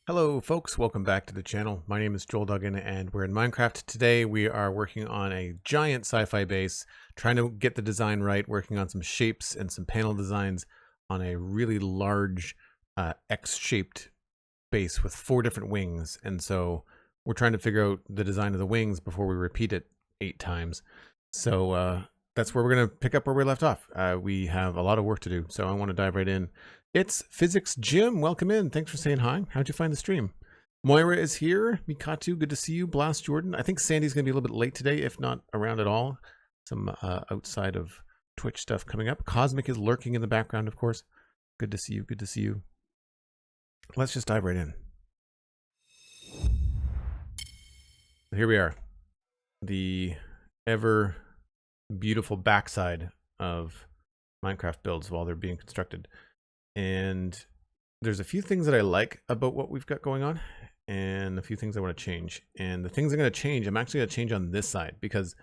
Hello folks, welcome back to the channel. My name is Duggan and we're in Minecraft. Today we are working on a giant sci-fi base, trying to get the design right, working on some shapes and some panel designs on a really large X-shaped base with 4 different wings. And so we're trying to figure out the design of the wings before we repeat it 8 times. So that's where we're going to pick up where we left off. We have a lot of work to do, so I want to dive right in. It's Physics Jim. Welcome in. Thanks for saying hi. How'd you find the stream? Moira is here. Mikatu, good to see you. Blast Jordan. I think Sandy's going to be a little bit late today, if not around at all. Some outside of Twitch stuff coming up. Cosmic is lurking in the background, of course. Good to see you. Good to see you. Let's just dive right in. Here we are. The ever beautiful backside of Minecraft builds while they're being constructed. And there's a few things that I like about what we've got going on and a few things I want to change. And the things I'm going to change, I'm actually going to change on this side because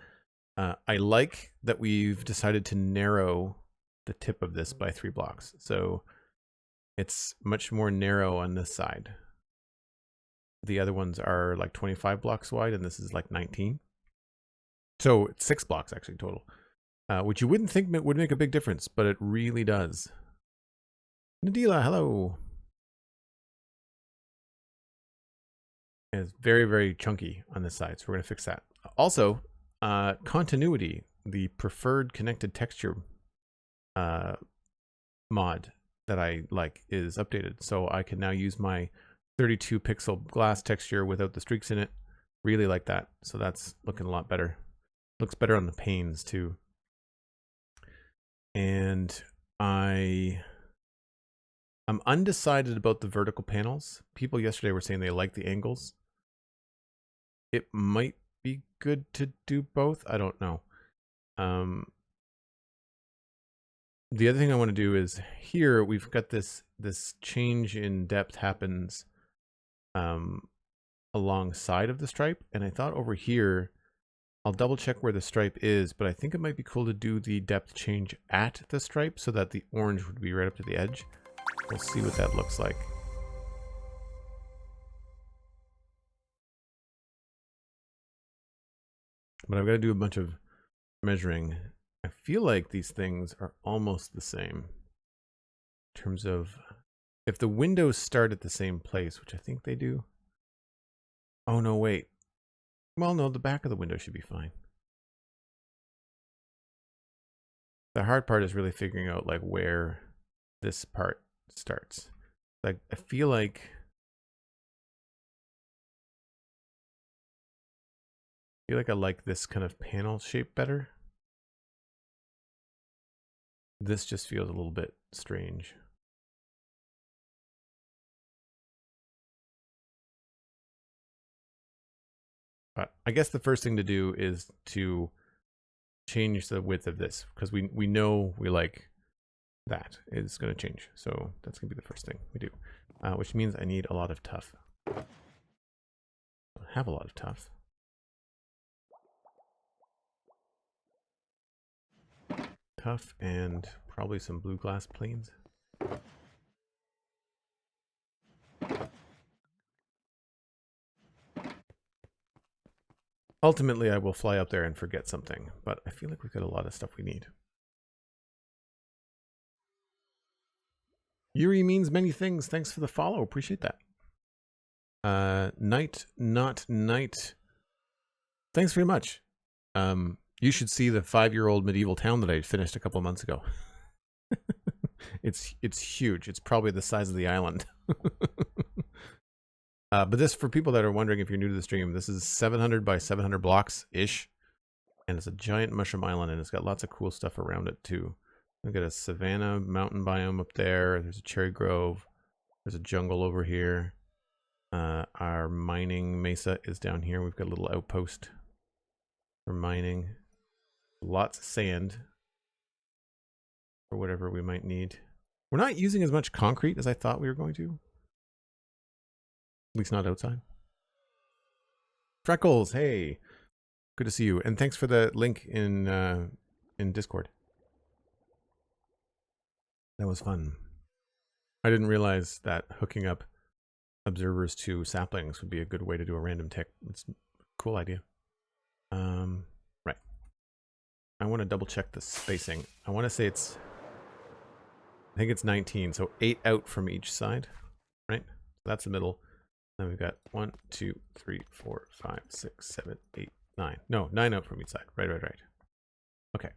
I like that we've decided to narrow the tip of this by 3 blocks. So it's much more narrow on this side. The other ones are like 25 blocks wide and this is like 19. So it's 6 blocks actually total, which you wouldn't think would make a big difference, but it really does. Nadila, hello. And it's very, very chunky on this side, so we're going to fix that. Also, continuity, the preferred connected texture mod that I like is updated. So I can now use my 32 pixel glass texture without the streaks in it. Really like that. So that's looking a lot better. Looks better on the panes too. And I'm undecided about the vertical panels. People yesterday were saying they like the angles. It might be good to do both. I don't know. The other thing I want to do is here we've got this change in depth happens alongside of the stripe, and I thought over here I'll double check where the stripe is, but I think it might be cool to do the depth change at the stripe so that the orange would be right up to the edge. We'll see what that looks like. But I've got to do a bunch of measuring. I feel like these things are almost the same in terms of if the windows start at the same place, which I think they do. Oh, no, wait. Well, no, the back of the window should be fine. The hard part is really figuring out like where this part starts. Like I feel like I like this kind of panel shape better. This just feels a little bit strange. But I guess the first thing to do is to change the width of this because we know we like that is going to change. So that's going to be the first thing we do, which means I need a lot of tuff. I have a lot of tuff. Tuff and probably some blue glass planes. Ultimately, I will fly up there and forget something, but I feel like we've got a lot of stuff we need. Yuri means many things. Thanks for the follow. Appreciate that. Night, not night. Thanks very much. You should see the 5-year-old medieval town that I finished a couple of months ago. It's huge. It's probably the size of the island. But this, for people that are wondering if you're new to the stream, this is 700 by 700 blocks-ish. And it's a giant mushroom island, and it's got lots of cool stuff around it, too. We've got a savanna mountain biome up there. There's a cherry grove. There's a jungle over here. Our mining mesa is down here. We've got a little outpost for mining. Lots of sand for whatever we might need. We're not using as much concrete as I thought we were going to. At least not outside. Freckles, hey. Good to see you. And thanks for the link in Discord. That was fun. I didn't realize that hooking up observers to saplings would be a good way to do a random tick. It's a cool idea. Right. I want to double check the spacing. I want to say it's, I think it's 19, so 8 out from each side, right? So that's the middle. Then we've got 1, 2, 3, 4, 5, 6, 7, 8, 9. No, 9 out from each side. Right. Okay.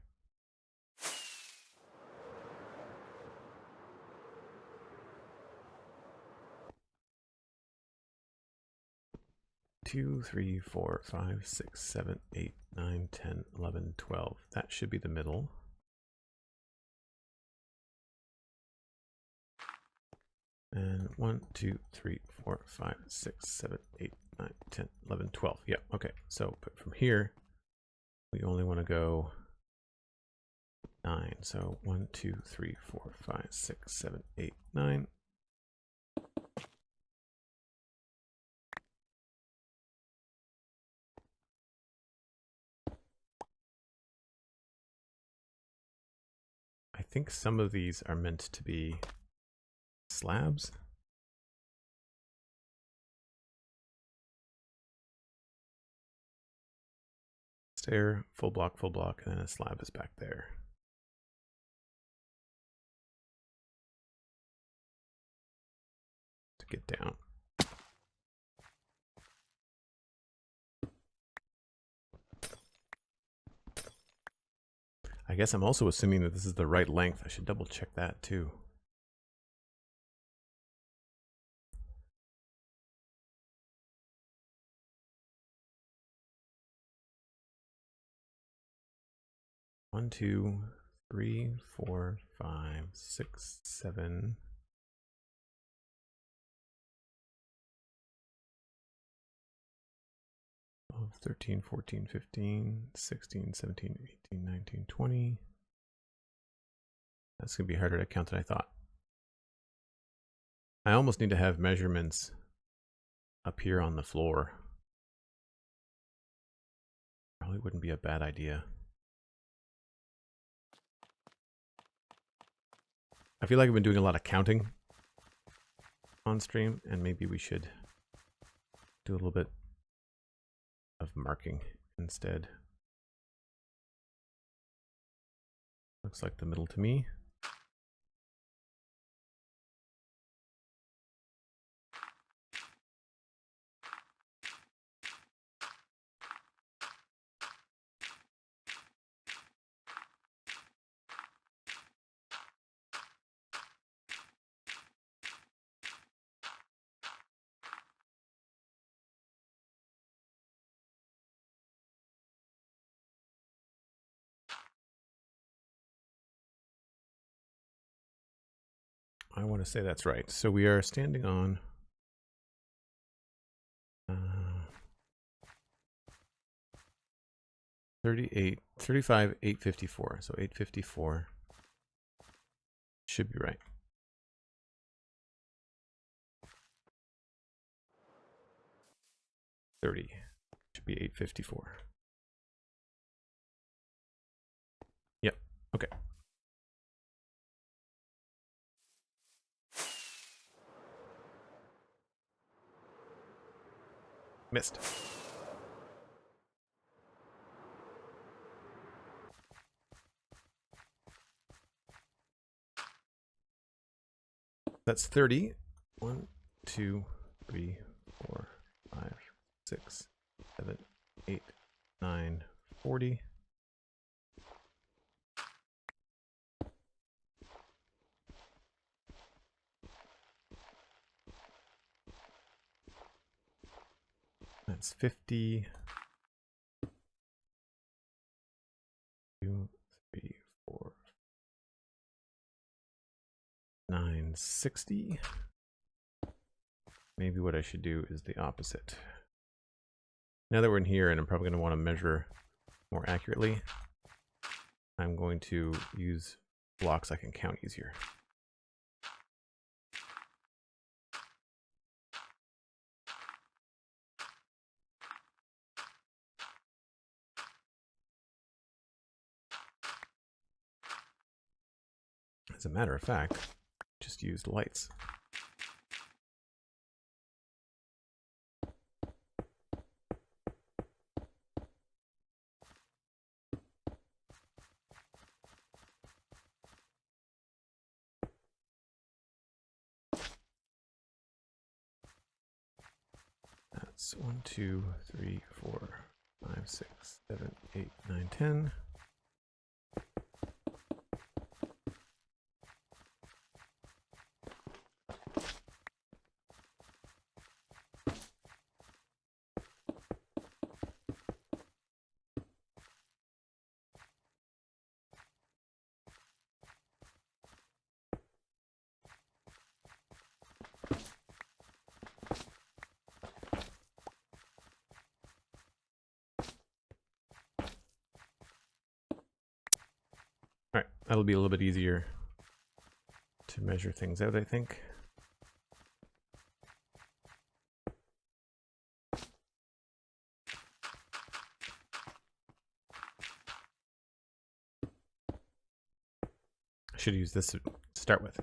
Two, 3, 4, 5, 6, 7, 8, 9, 10, 11, 12. That should be the middle. And 1, 2, 3, 4, 5, 6, 7, 8, 9, 10, 11, 12. Yeah, okay. So but from here, we only want to go 9. So 1, 2, 3, 4, 5, 6, 7, 8, 9. I think some of these are meant to be slabs. Stair, full block, and then a slab is back there. To get down. I guess I'm also assuming that this is the right length. I should double check that too. One, 2, 3, 4, 5, 6, 7. 12, 13, 14, 15, 16, 17, 18, 19, 20. That's going to be harder to count than I thought. I almost need to have measurements up here on the floor. Probably wouldn't be a bad idea. I feel like I've been doing a lot of counting on stream, and maybe we should do a little bit of marking instead. Looks like the middle to me. I want to say that's right. So we are standing on 35, 854. So 854 should be right. Should be 854. Yep. Okay. Missed. That's 30. 1, 2, 3, 4, 5, 6, 7, 8, 9, 40. That's 50. 2, 3, 4, 9, 60. Maybe what I should do is the opposite. Now that we're in here, and I'm probably going to want to measure more accurately, I'm going to use blocks I can count easier. As a matter of fact, just used lights. It's 1, 2, 3, 4, 5, 6, 7, 8, 9, 10. All right, that'll be a little bit easier to measure things out, I think. I should use this to start with.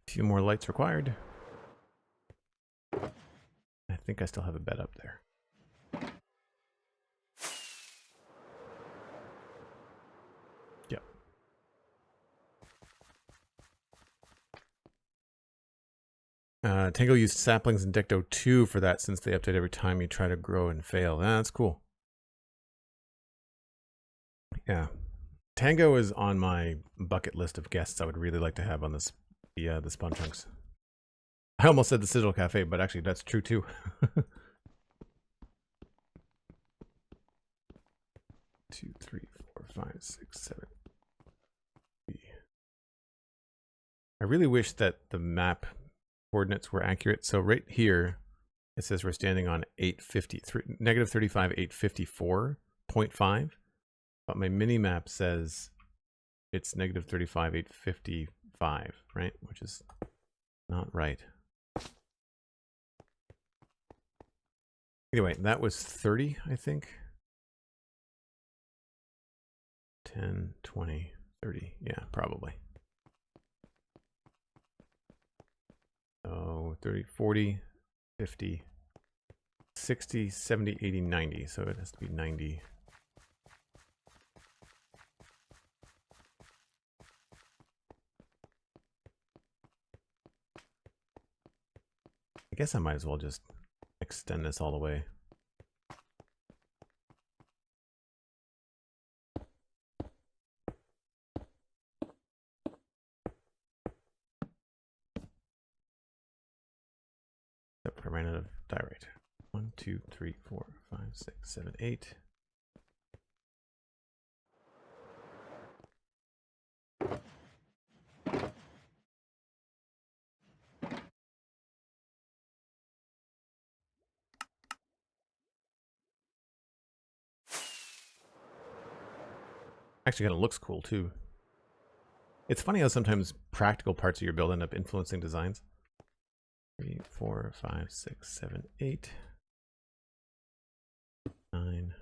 A few more lights required. I think I still have a bed up there. Yep. Tango used saplings in Decto 2 for that, since they update every time you try to grow and fail. That's cool. Yeah. Tango is on my bucket list of guests I would really like to have on this, the Spawn Chunks. I almost said the Citadel Cafe, but actually that's true too. 2, 3, 4, 5, 6, 7. I really wish that the map coordinates were accurate. So right here, it says we're standing on 853, negative 35, 854.5. But my mini map says it's negative 35, 855, right? Which is not right. Anyway, that was 30, I think. 10, 20, 30. Yeah, probably. So 30, 40, 50, 60, 70, 80, 90. So it has to be 90. I guess I might as well just extend this all the way. Except I ran out of diorite. 1, 2, 3, 4, 5, 6, 7, 8. Actually kind of looks cool too. It's funny how sometimes practical parts of your build end up influencing designs. 3, 4, 5, 6, 7, 8, 9.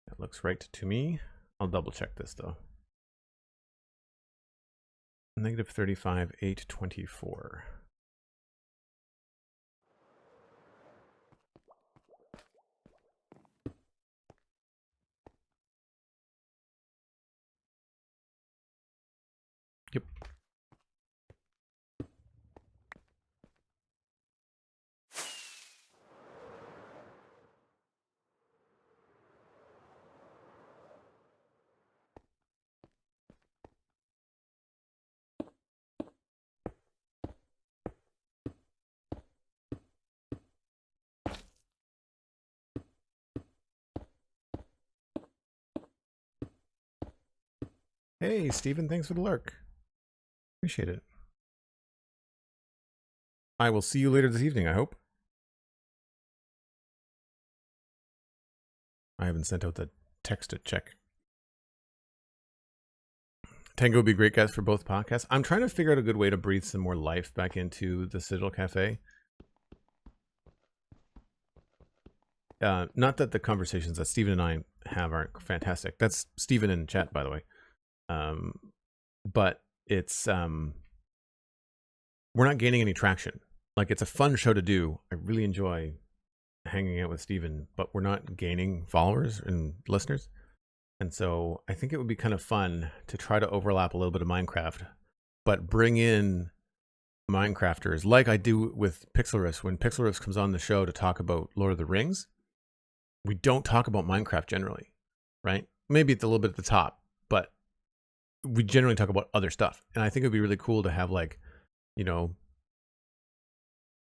That looks right to me. I'll double check this though. Negative 35, 824. Yep. Hey, Stephen, thanks for the lurk. Appreciate it. I will see you later this evening, I hope. I haven't sent out the text to check. Tango would be a great guest for both podcasts. I'm trying to figure out a good way to breathe some more life back into the Citadel Cafe. Not that the conversations that Stephen and I have aren't fantastic. That's Stephen in chat, by the way. But it's we're not gaining any traction. Like, it's a fun show to do. I really enjoy hanging out with Stephen, but we're not gaining followers and listeners. And so I think it would be kind of fun to try to overlap a little bit of Minecraft, but bring in Minecrafters like I do with Pixelriffs. When Pixelriffs comes on the show to talk about Lord of the Rings, we don't talk about Minecraft generally, right? Maybe it's a little bit at the top, but we generally talk about other stuff. And I think it would be really cool to have, like, you know,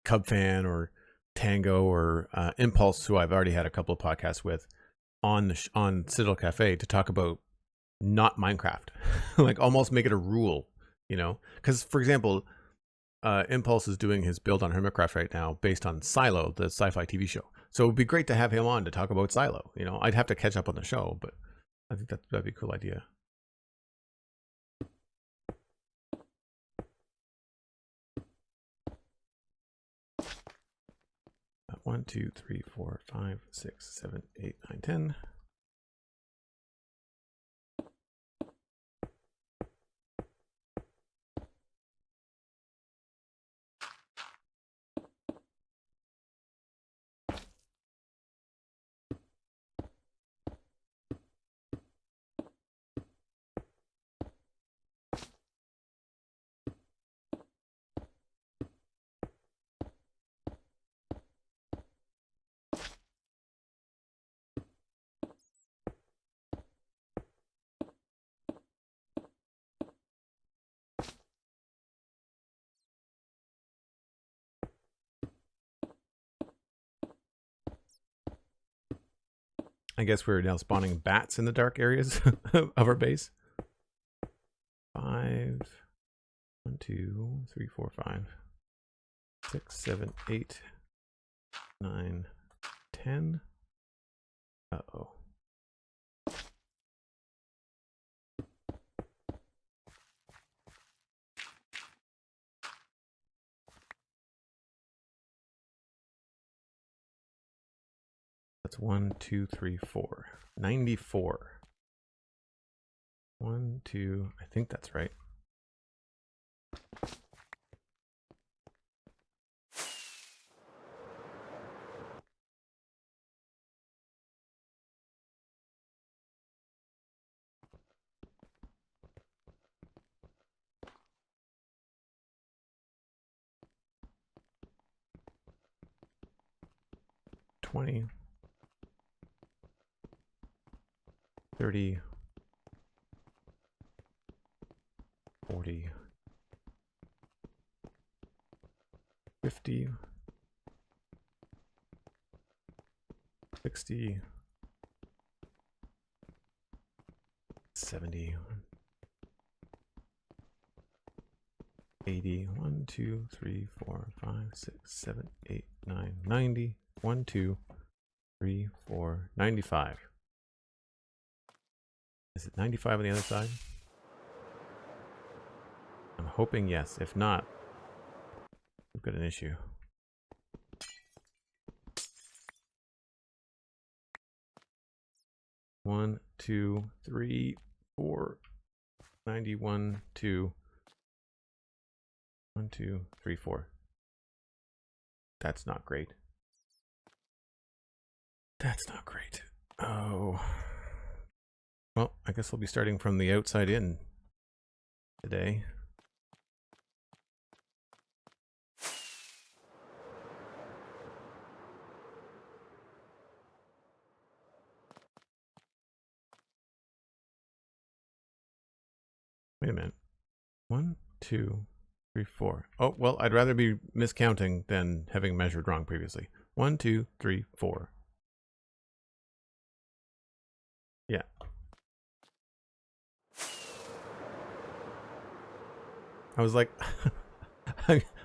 Cubfan or Tango or Impulse, who I've already had a couple of podcasts with, on Citadel Cafe to talk about not Minecraft. Like, almost make it a rule, you know? Because, for example, Impulse is doing his build on Hermitcraft right now based on Silo, the sci-fi TV show. So it would be great to have him on to talk about Silo. You know, I'd have to catch up on the show, but I think that'd be a cool idea. 1, 2, 3, 4, 5, 6, 7, 8, 9, 10. I guess we're now spawning bats in the dark areas of our base. 5, 1, 2, 3, 4, 5, 6, 7, 8, 9, 10. Uh-oh. That's 1, 2, 3, 4. 94. 1, 2, I think that's right. $20, 30, 40, 50, 60, 70, 80, 1, 2, 3, 4, 5, 6, 7, 8, 9, 90, 1, 2, 3, 4, 95. Is it 95 on the other side? I'm hoping yes. If not, we've got an issue. One, 2, 3, 4, 91, 2. 1, 2, 3, 4. That's not great. That's not great. Oh. Well, I guess we'll be starting from the outside in today. Wait a minute. 1, 2, 3, 4. Oh, well, I'd rather be miscounting than having measured wrong previously. 1, 2, 3, 4. Yeah. I was like,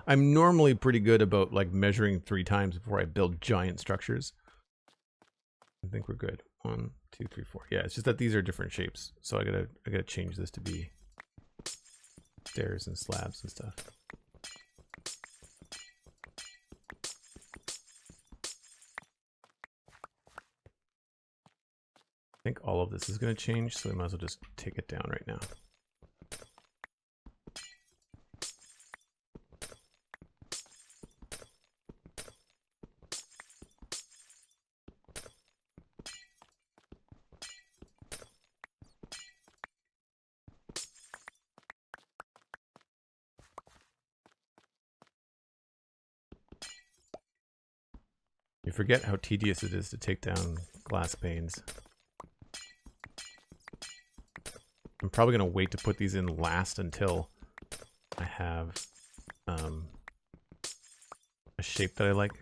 I'm normally pretty good about like measuring 3 times before I build giant structures. I think we're good. 1, 2, 3, 4. Yeah, it's just that these are different shapes, so I gotta change this to be stairs and slabs and stuff. I think all of this is going to change, so we might as well just take it down right now. You forget how tedious it is to take down glass panes. I'm probably going to wait to put these in last until I have a shape that I like.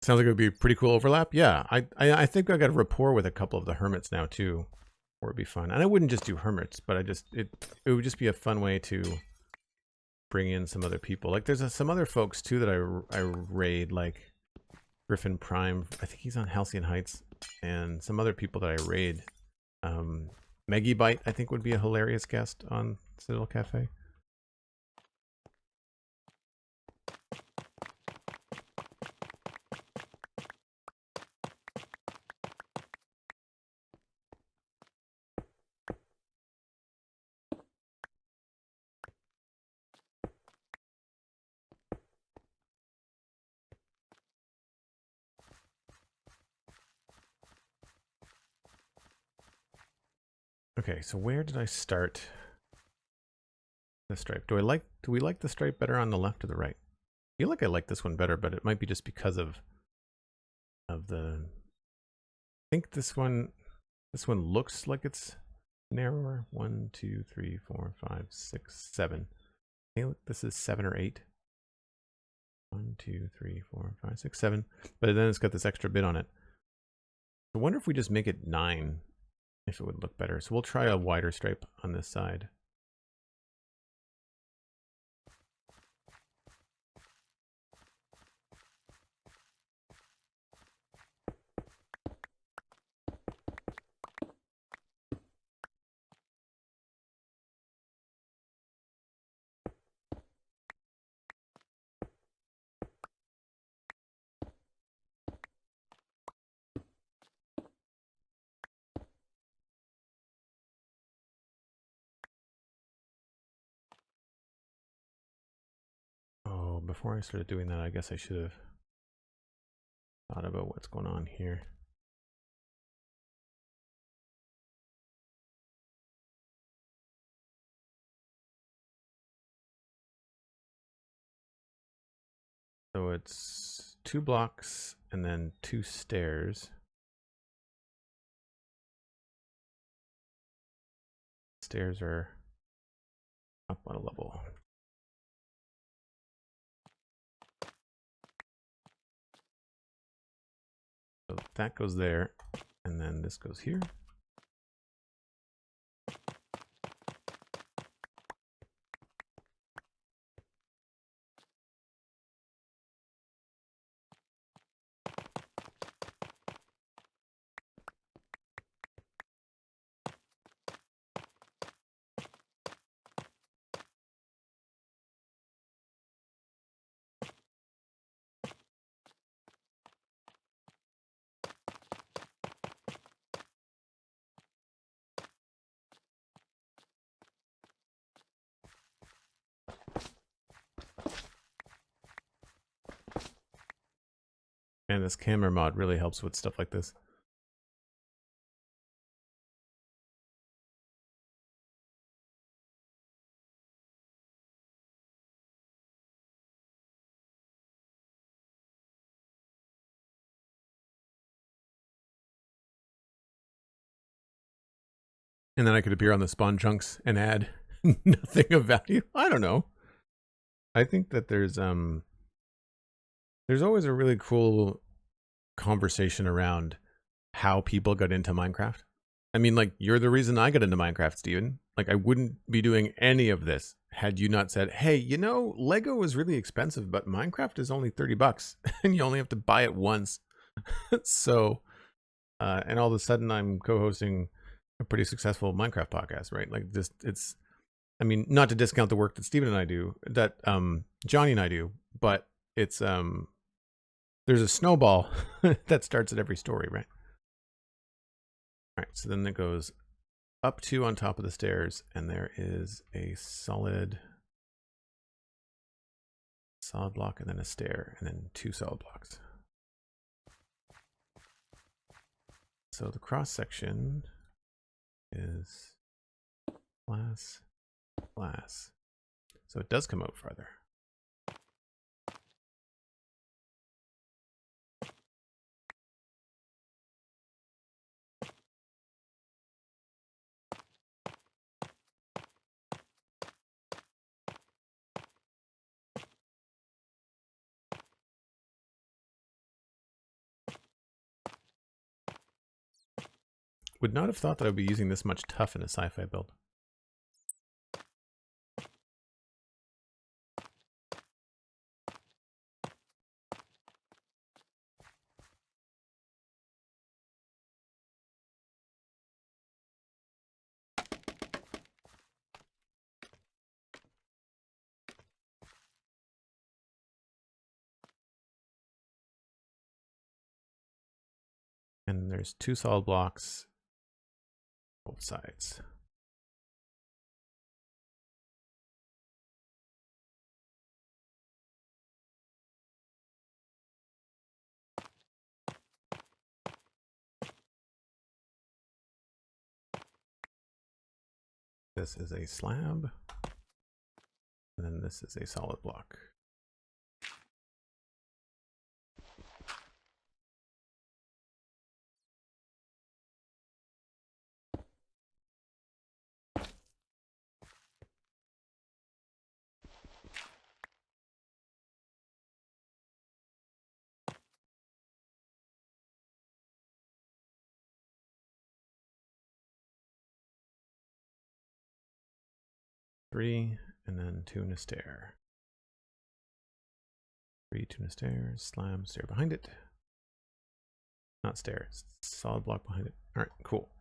Sounds like it would be a pretty cool overlap. Yeah, I think I got a rapport with a couple of the hermits now too, or it'd be fun. And I wouldn't just do hermits, but it would just be a fun way to bring in some other people. Like there's some other folks too that I raid, like Griffin Prime. I think he's on Halcyon Heights, and some other people that I raid. Megibite I think would be a hilarious guest on Citadel Cafe. Okay, so where did I start the stripe? Do we like the stripe better on the left or the right? I feel like I like this one better, but it might be just because of the, I think this one looks like it's narrower. 1, 2, 3, 4, 5, 6, 7. I think this is 7 or 8. 1, 2, 3, 4, 5, 6, 7. But then it's got this extra bit on it. I wonder if we just make it 9, if it would look better. So we'll try a wider stripe on this side. Oh, before I started doing that, I guess I should have thought about what's going on here. So it's 2 blocks and then 2 stairs. Stairs are up on a level. So that goes there, and then this goes here. And this camera mod really helps with stuff like this. And then I could appear on the spawn chunks and add nothing of value. I don't know. I think that there's always a really cool conversation around how people got into Minecraft. I mean, like, you're the reason I got into Minecraft, Steven. Like, I wouldn't be doing any of this had you not said, hey, you know, Lego is really expensive, but Minecraft is only $30 and you only have to buy it once. So, and all of a sudden I'm co-hosting a pretty successful Minecraft podcast, right? Like, just, it's, I mean, not to discount the work that Steven and I do, that Johnny and I do, but it's, there's a snowball that starts at every story, right? All right, so then it goes up 2 on top of the stairs, and there is a solid block, and then a stair, and then 2 solid blocks. So the cross section is glass, glass. So it does come out farther. Would not have thought that I'd be using this much tuff in a sci-fi build. And there's 2 solid blocks both sides. This is a slab, and then this is a solid block. Three, and then 2 in a stair. 3, 2 in a stair, slab, stair behind it. Not stairs, solid block behind it. All right, cool.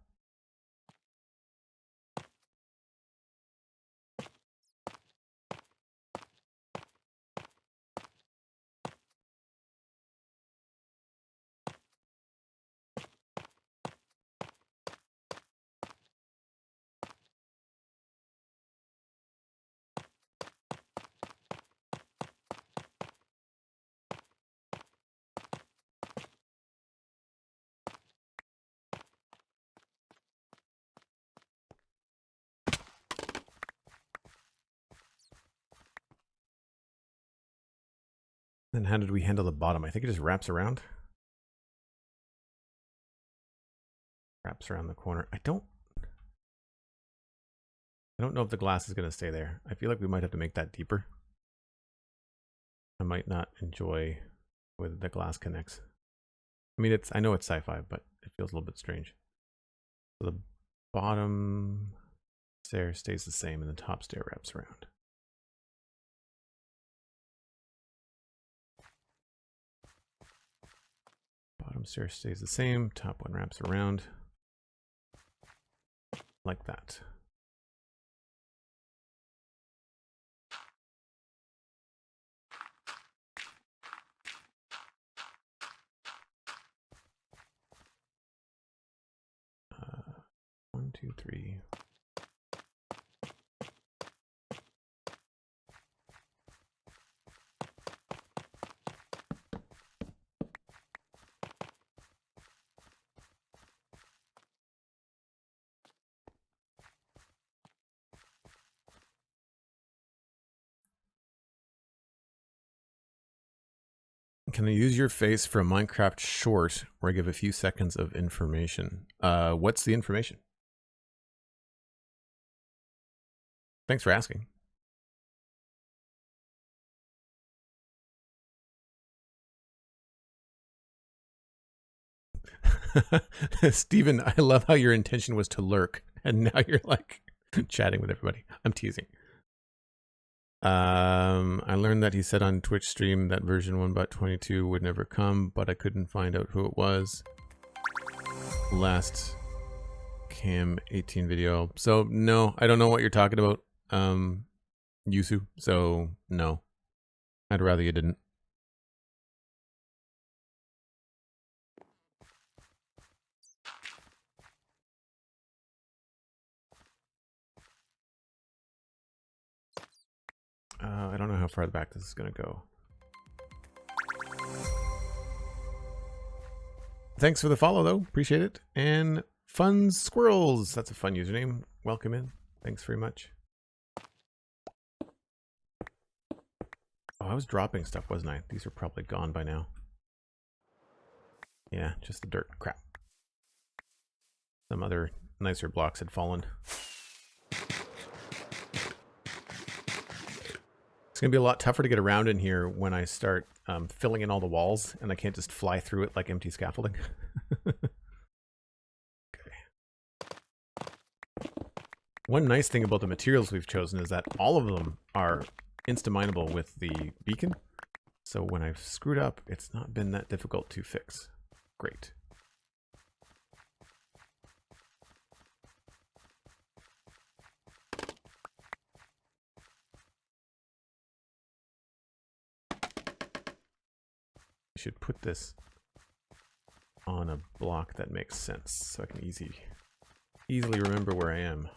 Then how did we handle the bottom? I think it just wraps around. Wraps around the corner. I don't know if the glass is going to stay there. I feel like we might have to make that deeper. I might not enjoy where the glass connects. I mean, I know it's sci-fi, but it feels a little bit strange. So the bottom stair stays the same and the top stair wraps around. Bottom stair stays the same, top one wraps around. Like that. One, two, three. Can I use your face for a Minecraft short where I give a few seconds of information? What's the information? Thanks for asking. Steven, I love how your intention was to lurk and now you're like chatting with everybody. I'm teasing. I learned that he said on Twitch stream that version 1.22 would never come, but I couldn't find out who it was. Last Cam 18 video. So no, I don't know what you're talking about, Yusu. So no, I'd rather you didn't. I don't know how far back this is gonna go. Thanks for the follow though, appreciate it. And Fun Squirrels, that's a fun username. Welcome in. Thanks very much. Oh, I was dropping stuff, wasn't I? These are probably gone by now. Yeah, just the dirt. Crap. Some other nicer blocks had fallen. It's going to be a lot tougher to get around in here when I start filling in all the walls, and I can't just fly through it like empty scaffolding. Okay. One nice thing about the materials we've chosen is that all of them are insta-mineable with the beacon. So when I've screwed up, it's not been that difficult to fix. Great. I should put this on a block that makes sense so I can easily remember where I am.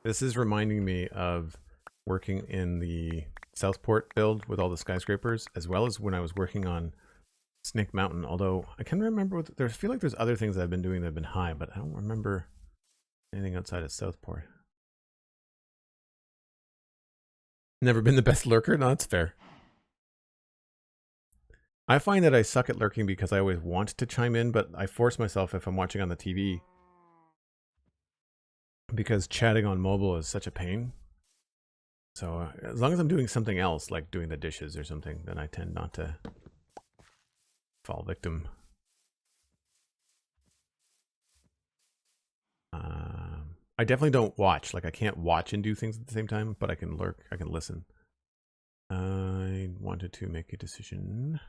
This is reminding me of working in the Southport build with all the skyscrapers, as well as when I was working on Snake Mountain, although I can remember, I feel like there's other things I've been doing that have been high, but I don't remember anything outside of Southport. Never been the best lurker? No, that's fair. I find that I suck at lurking because I always want to chime in, but I force myself if I'm watching on the TV. Because chatting on mobile is such a pain. So as long as I'm doing something else, like doing the dishes or something, then I tend not to fall victim. I definitely don't watch. Like I can't watch and do things at the same time, but I can lurk, I can listen. I wanted to make a decision.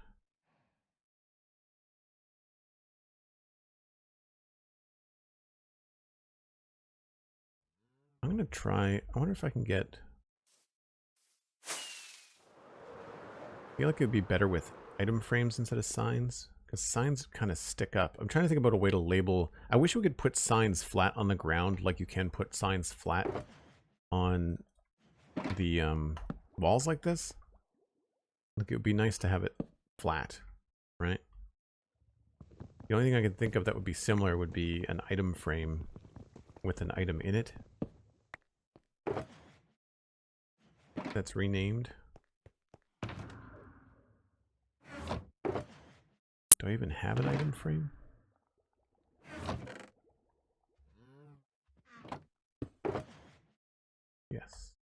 I'm gonna try, I wonder if I can get, I feel like it would be better with item frames instead of signs, because signs kind of stick up. I'm trying to think about a way to label. I wish we could put signs flat on the ground like you can put signs flat on the walls like this. Like it would be nice to have it flat, right? The only thing I could think of that would be similar would be an item frame with an item in it that's renamed. Do I even have an item frame? Yes.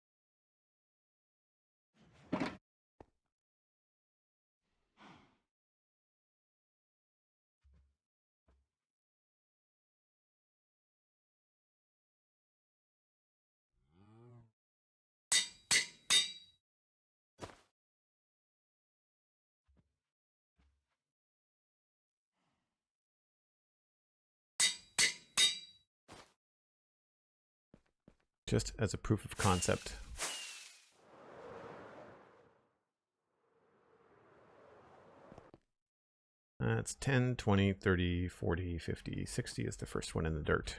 just as a proof of concept. That's 10, 20, 30, 40, 50, 60 is the first one in the dirt.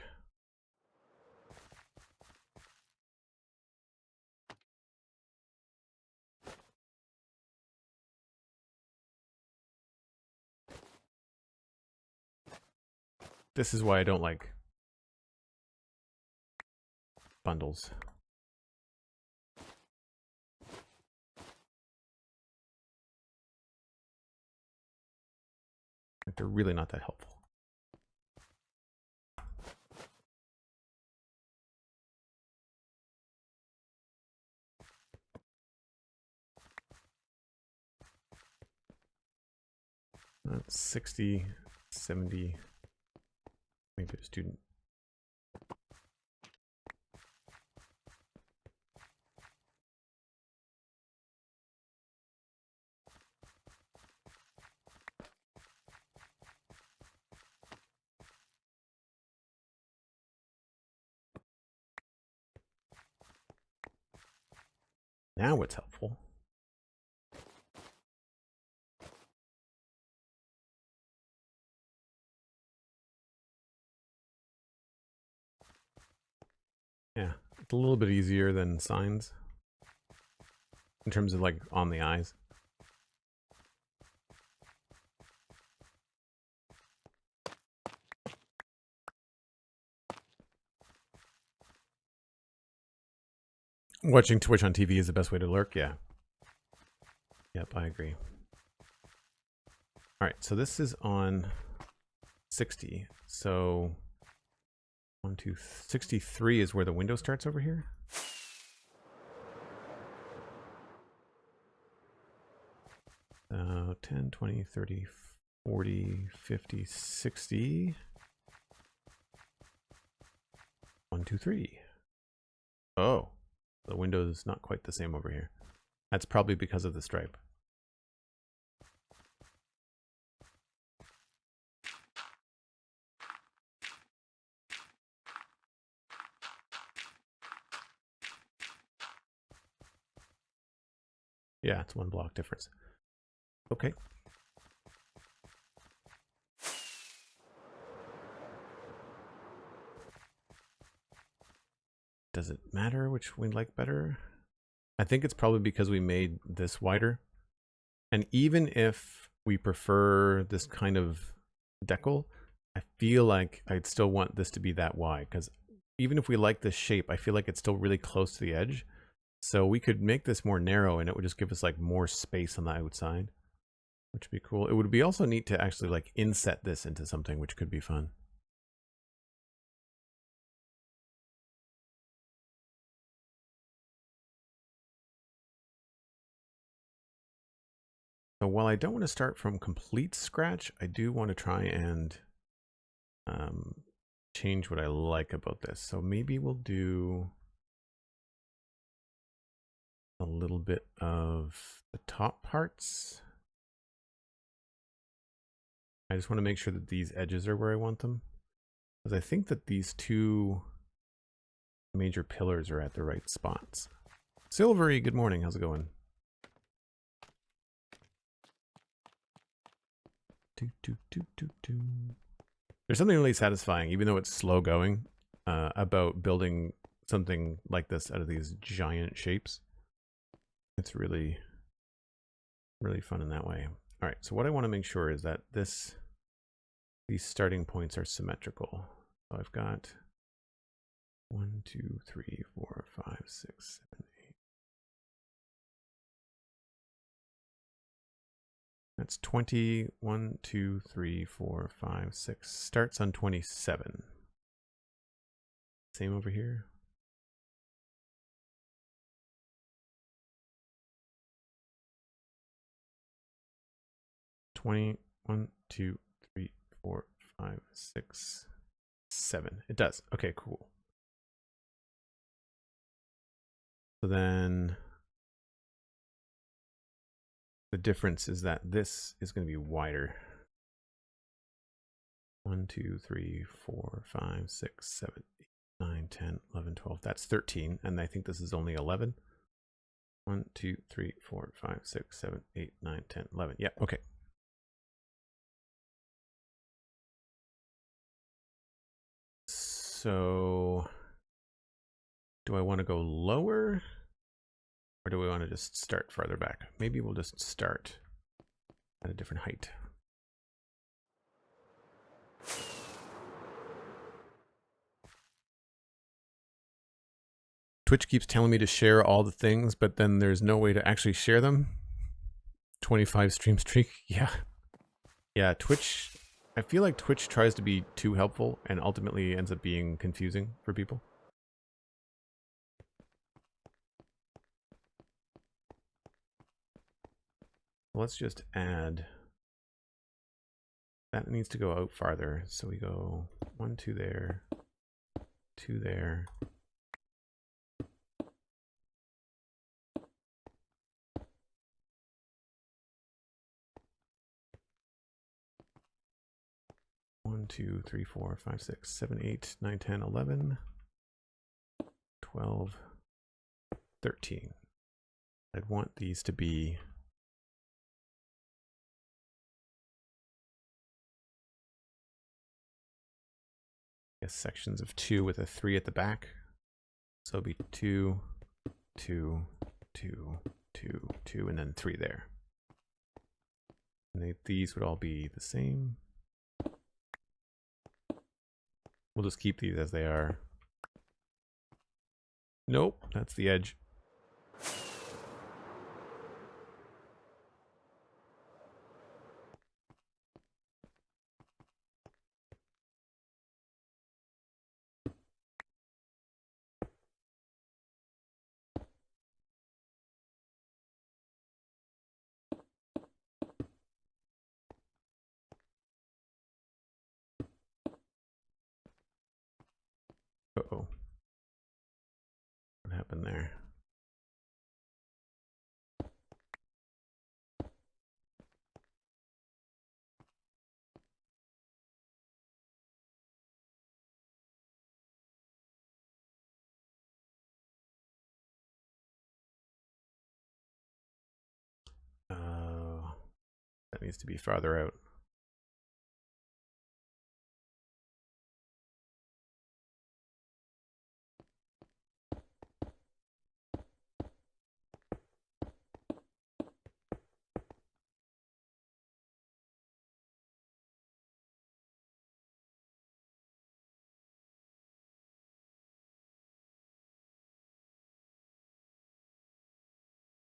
This is why I don't like bundles. They're really not that helpful. That's 60, 70, maybe a student. Now it's helpful. Yeah, it's a little bit easier than signs in terms of like on the eyes. Watching Twitch on TV is the best way to lurk, yeah. Yep, I agree. All right, so this is on 60. So 63 is where the window starts over here. So 10, 20, 30, 40, 50, 60. 1, 2, 3. Oh, the window is not quite the same over here. That's probably because of the stripe. Yeah, it's 1 block difference. Okay. Does it matter which we like better? I think it's probably because we made this wider. And even if we prefer this kind of decal, I feel like I'd still want this to be that wide, because even if we like this shape, I feel like it's still really close to the edge. So we could make this more narrow and it would just give us like more space on the outside, which would be cool. It would be also neat to actually like inset this into something, which could be fun. So while I don't want to start from complete scratch, I do want to try and change what I like about this. So maybe we'll do a little bit of the top parts. I just want to make sure that these edges are where I want them, because I think that these 2 major pillars are at the right spots. Silvery, good morning. How's it going? There's something really satisfying, even though it's slow going, about building something like this out of these giant shapes. It's really, really fun in that way. All right, so what I want to make sure is that these starting points are symmetrical. So I've got 1, 2, 3, 4, 5, 6, 7, 8. That's 20. 1, 2, 3, 4, 5, 6. Starts on 27. Same over here. One, 2, 3, 4, 5, 6, 7. It does. Okay, cool. So then the difference is that this is going to be wider. 1, 2, 3, 4, 5, 6, 7, 8. 9, 10, 11, 12. That's 13. And I think this is only 11. 1, 2, 3, 4, 5, 6, 7, 8, 9, 10, 11. Yeah, okay. So do I want to go lower? Or do we want to just start farther back? Maybe we'll just start at a different height. Twitch keeps telling me to share all the things, but then there's no way to actually share them. 25 stream streak. Yeah. Yeah, Twitch. I feel like Twitch tries to be too helpful and ultimately ends up being confusing for people. Let's just add. That needs to go out farther. So we go 1, 2 there, 2 there. One, 2, 3, 4, 5, 6, 7, 8, 9, 10, 11, 12, 13. I'd want these to be sections of 2 with a 3 at the back. So it'll be 2, 2, 2, 2, 2, and then 3 there. And these would all be the same. We'll just keep these as they are. Nope, that's the edge. Uh-oh. What happened there? That needs to be farther out.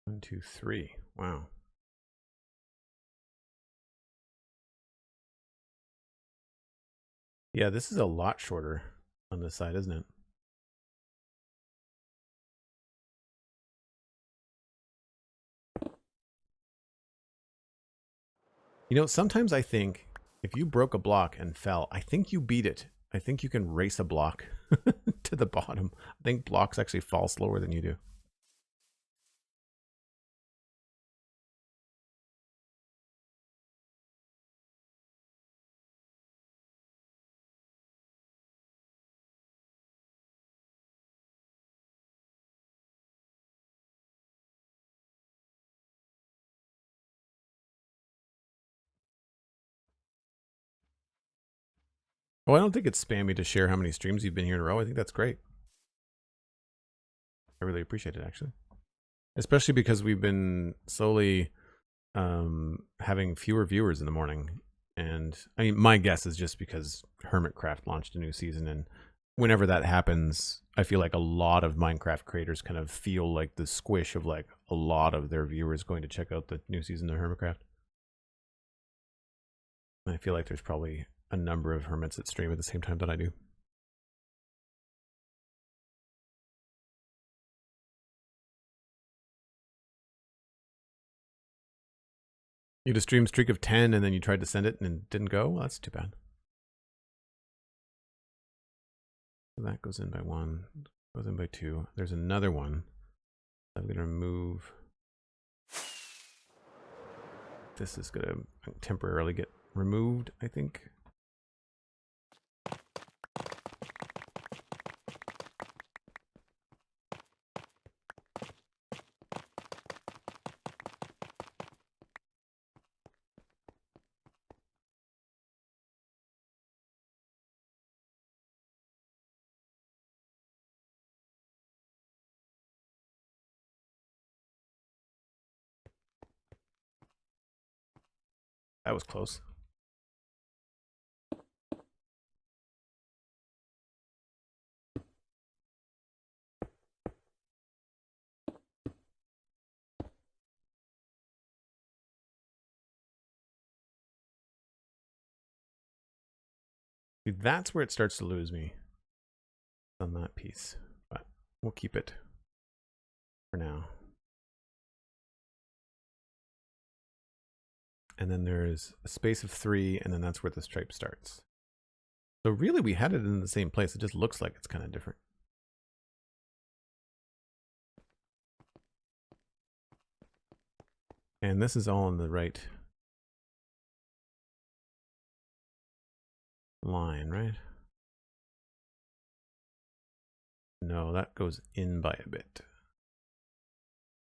One, 2, 3. Wow. Yeah, this is a lot shorter on this side, isn't it? You know, sometimes I think if you broke a block and fell, I think you beat it. I think you can race a block to the bottom. I think blocks actually fall slower than you do. Oh, I don't think it's spammy to share how many streams you've been here in a row. I think that's great. I really appreciate it, actually. Especially because we've been slowly having fewer viewers in the morning. And I mean, my guess is just because Hermitcraft launched a new season, and whenever that happens, I feel like a lot of Minecraft creators kind of feel like the squish of like a lot of their viewers going to check out the new season of Hermitcraft. And I feel like there's probably a number of hermits that stream at the same time that I do. You had a stream streak of 10 and then you tried to send it and it didn't go? Well, that's too bad. So that goes in by 1, goes in by 2. There's another one. I'm going to remove. This is going to temporarily get removed, I think. That was close. See, that's where it starts to lose me on that piece, but we'll keep it for now. And then there's a space of 3, and then that's where the stripe starts. So really we had it in the same place. It just looks like it's kind of different. And this is all in the right line, right? No, that goes in by a bit.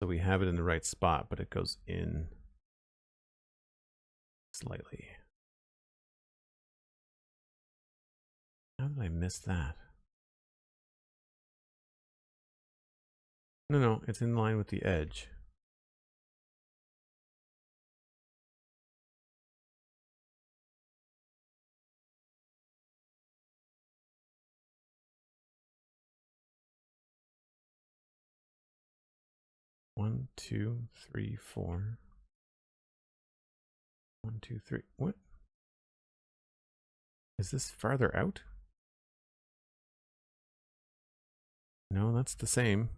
So we have it in the right spot, but it goes in slightly. How did I miss that? No, it's in line with the edge. One, two, three, four. 1, 2, 3. What? Is this farther out? No, that's the same.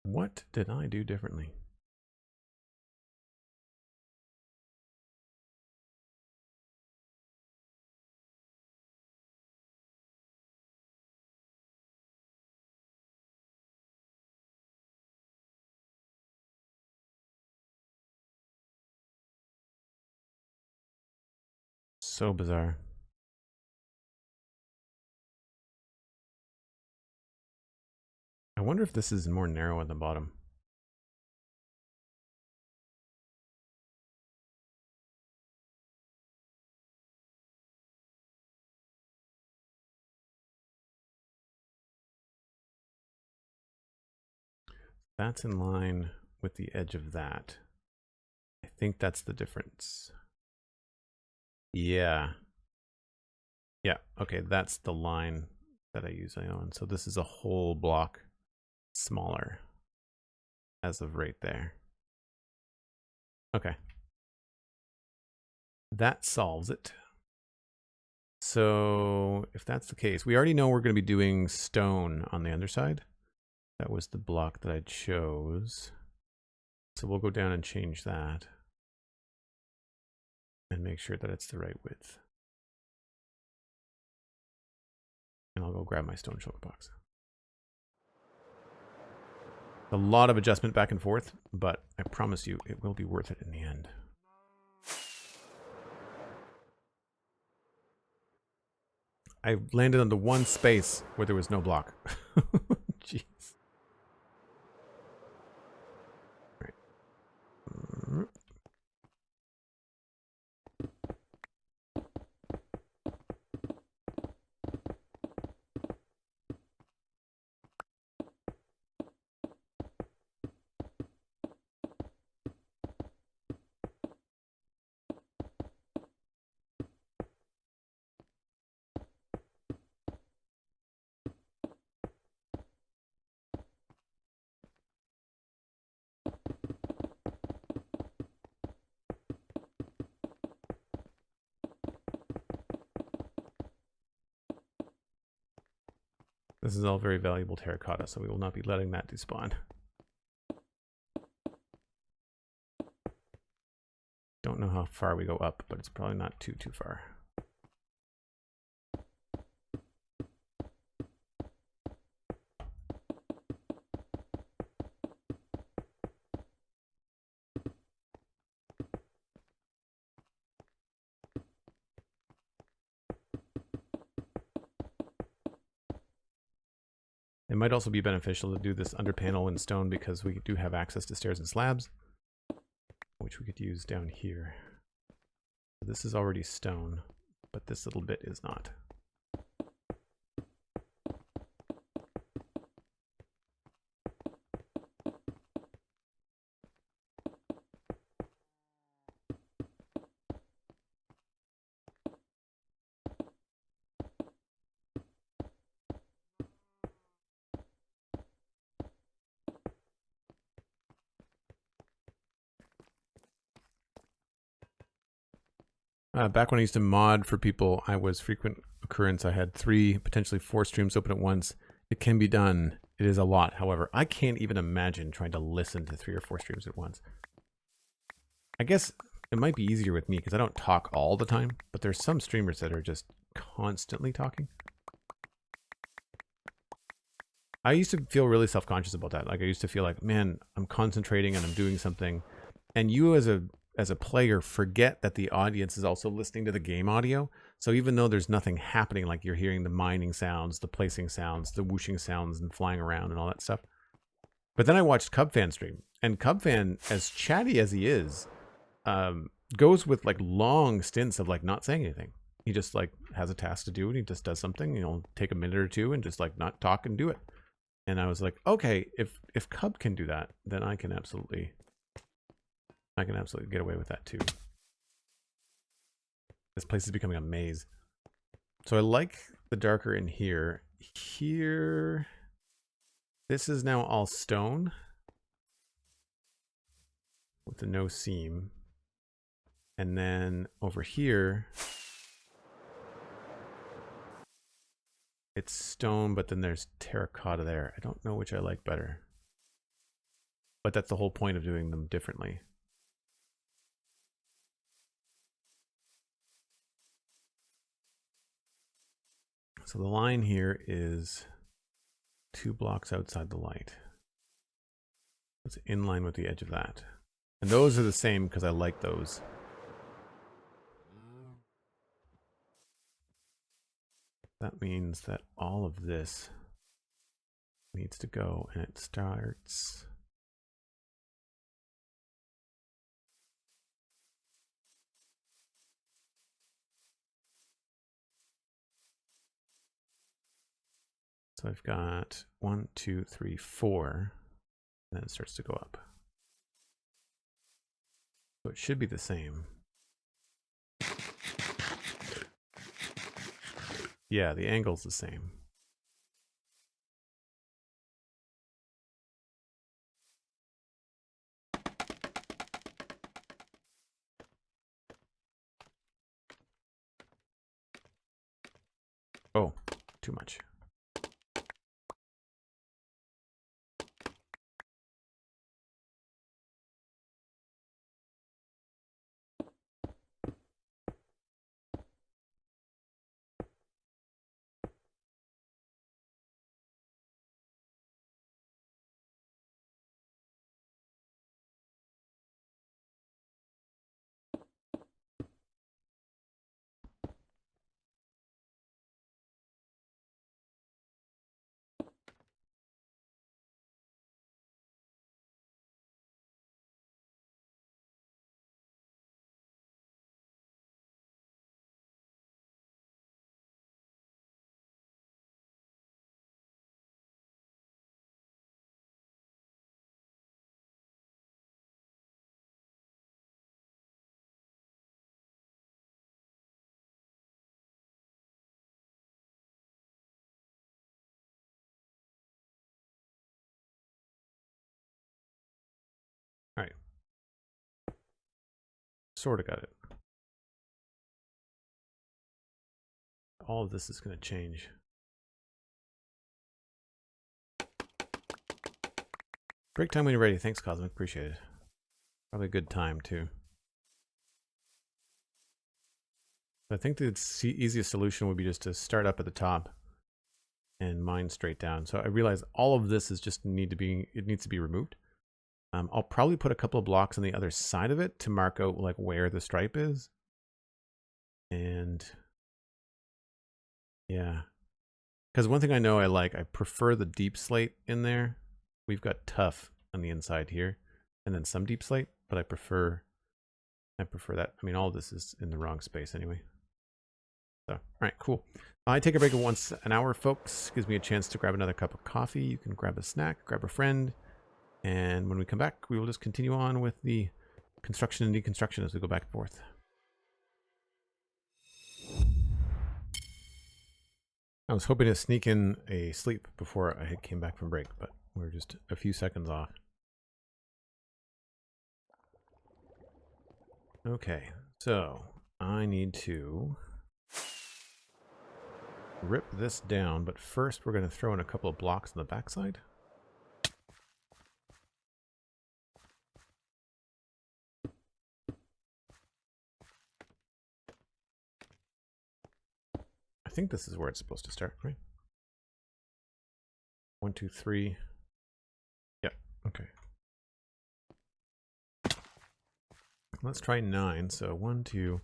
What did I do differently? So bizarre. I wonder if this is more narrow at the bottom. That's in line with the edge of that. I think that's the difference. Yeah. Yeah, okay, that's the line that I use on. So this is a whole block smaller as of right there. Okay. That solves it. So if that's the case, we already know we're going to be doing stone on the underside. That was the block that I chose. So we'll go down and change that and make sure that it's the right width. And I'll go grab my stone shulker box. A lot of adjustment back and forth, but I promise you it will be worth it in the end. I landed on the one space where there was no block. Jeez. All right. This is all very valuable terracotta, so we will not be letting that despawn. Don't know how far we go up, but it's probably not too far. It might also be beneficial to do this under panel in stone because we do have access to stairs and slabs, which we could use down here. This is already stone, but this little bit is not. Back when I used to mod for people, I was frequent occurrence. I had 3, potentially 4 streams open at once. It can be done. It is a lot. However, I can't even imagine trying to listen to 3 or 4 streams at once. I guess it might be easier with me because I don't talk all the time, but there's some streamers that are just constantly talking. I used to feel really self-conscious about that. Like I used to feel like, man, I'm concentrating and I'm doing something. And you as a player forget that the audience is also listening to the game audio. So even though there's nothing happening, like you're hearing the mining sounds, the placing sounds, the whooshing sounds and flying around and all that stuff. But then I watched CubFan stream, and CubFan, as chatty as he is, goes with like long stints of like not saying anything. He just like has a task to do and he just does something, you know, take a minute or two and just like not talk and do it. And I was like, okay, if Cub can do that, then I can absolutely get away with that too. This place is becoming a maze. So I like the darker in here. Here, this is now all stone with the no seam. And then over here, it's stone, but then there's terracotta there. I don't know which I like better. But that's the whole point of doing them differently. So the line here is 2 blocks outside the light. It's in line with the edge of that. And those are the same because I like those. That means that all of this needs to go, and it starts so I've got 1, 2, 3, 4, and then it starts to go up. So it should be the same. Yeah, the angle's the same. Oh, too much. All right. Sort of got it. All of this is going to change. Break time when you're ready. Thanks, Cosmic. Appreciate it. Probably a good time, too. I think the easiest solution would be just to start up at the top and mine straight down. So I realize all of this is just needs to be removed. I'll probably put a couple of blocks on the other side of it to mark out like where the stripe is. And yeah, because one thing I know I prefer the deep slate in there. We've got tough on the inside here and then some deep slate, but I prefer I prefer that. I mean, all this is in the wrong space anyway. So, all right, cool. I take a break of once an hour, folks. Gives me a chance to grab another cup of coffee. You can grab a snack, grab a friend. And when we come back, we will just continue on with the construction and deconstruction as we go back and forth. I was hoping to sneak in a sleep before I came back from break, but we're just a few seconds off. Okay, so I need to rip this down, but first we're going to throw in a couple of blocks on the backside. I think this is where it's supposed to start, right? 1, 2, 3. Yep, okay. Let's try 9. So 1, 2,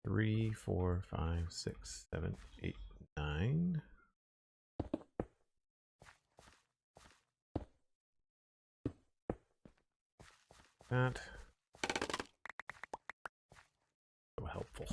3, 4, 5, 6, 7, 8, 9. That. So helpful.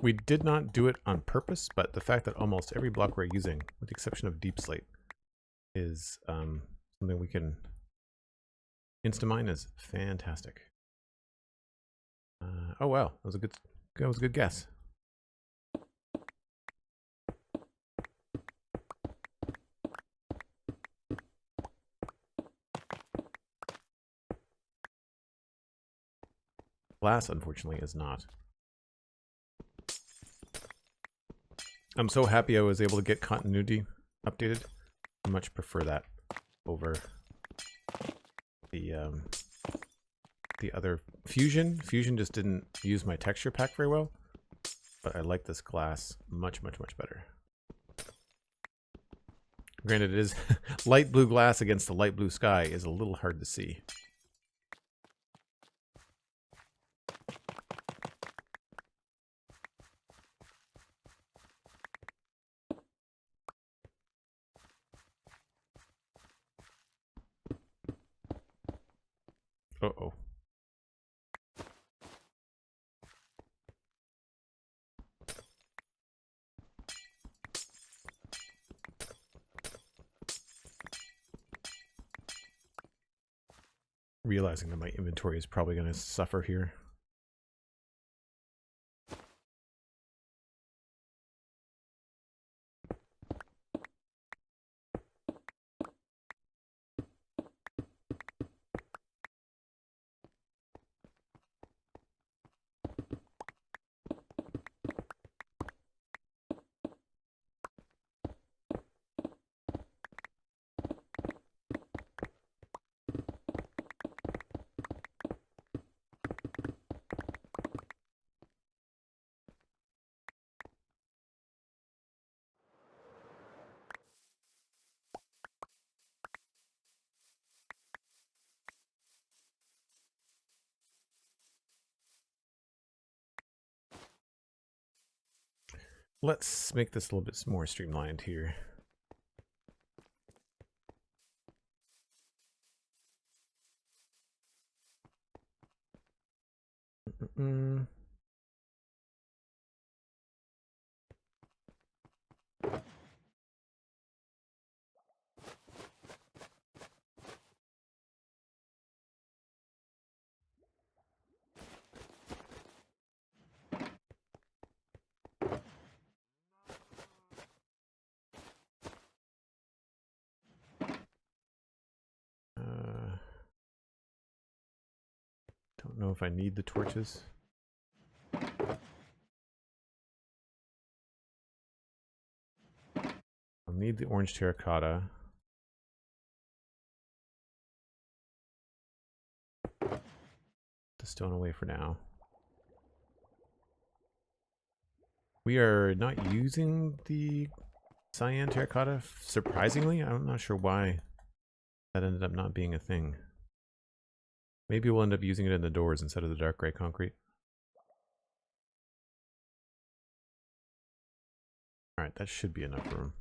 We did not do it on purpose, but the fact that almost every block we're using, with the exception of deep slate, is something we can insta-mine is fantastic. Oh wow, that was a good guess. Glass, unfortunately, is not. I'm so happy I was able to get continuity updated. I much prefer that over the other Fusion. Fusion just didn't use my texture pack very well, but I like this glass much, much, much better. Granted, it is light blue glass against the light blue sky is a little hard to see. Uh-oh. Realizing that my inventory is probably going to suffer here. Let's make this a little bit more streamlined here. Don't know if I need the torches. I'll need the orange terracotta. the stone away for now. We are not using the cyan terracotta, surprisingly. I'm not sure why that ended up not being a thing. Maybe we'll end up using it in the doors instead of the dark gray concrete. Alright, that should be enough room.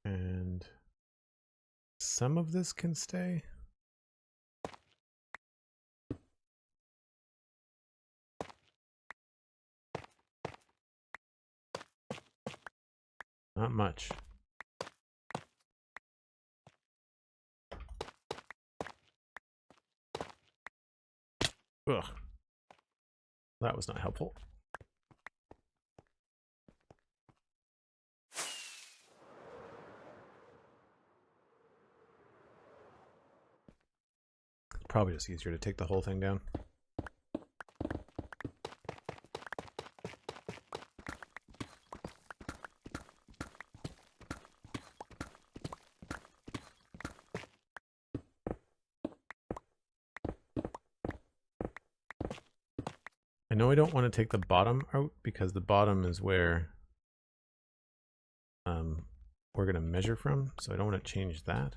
And some of this can stay. Not much. Ugh. That was not helpful. Probably just easier to take the whole thing down. I know I don't want to take the bottom out because the bottom is where we're going to measure from, so I don't want to change that.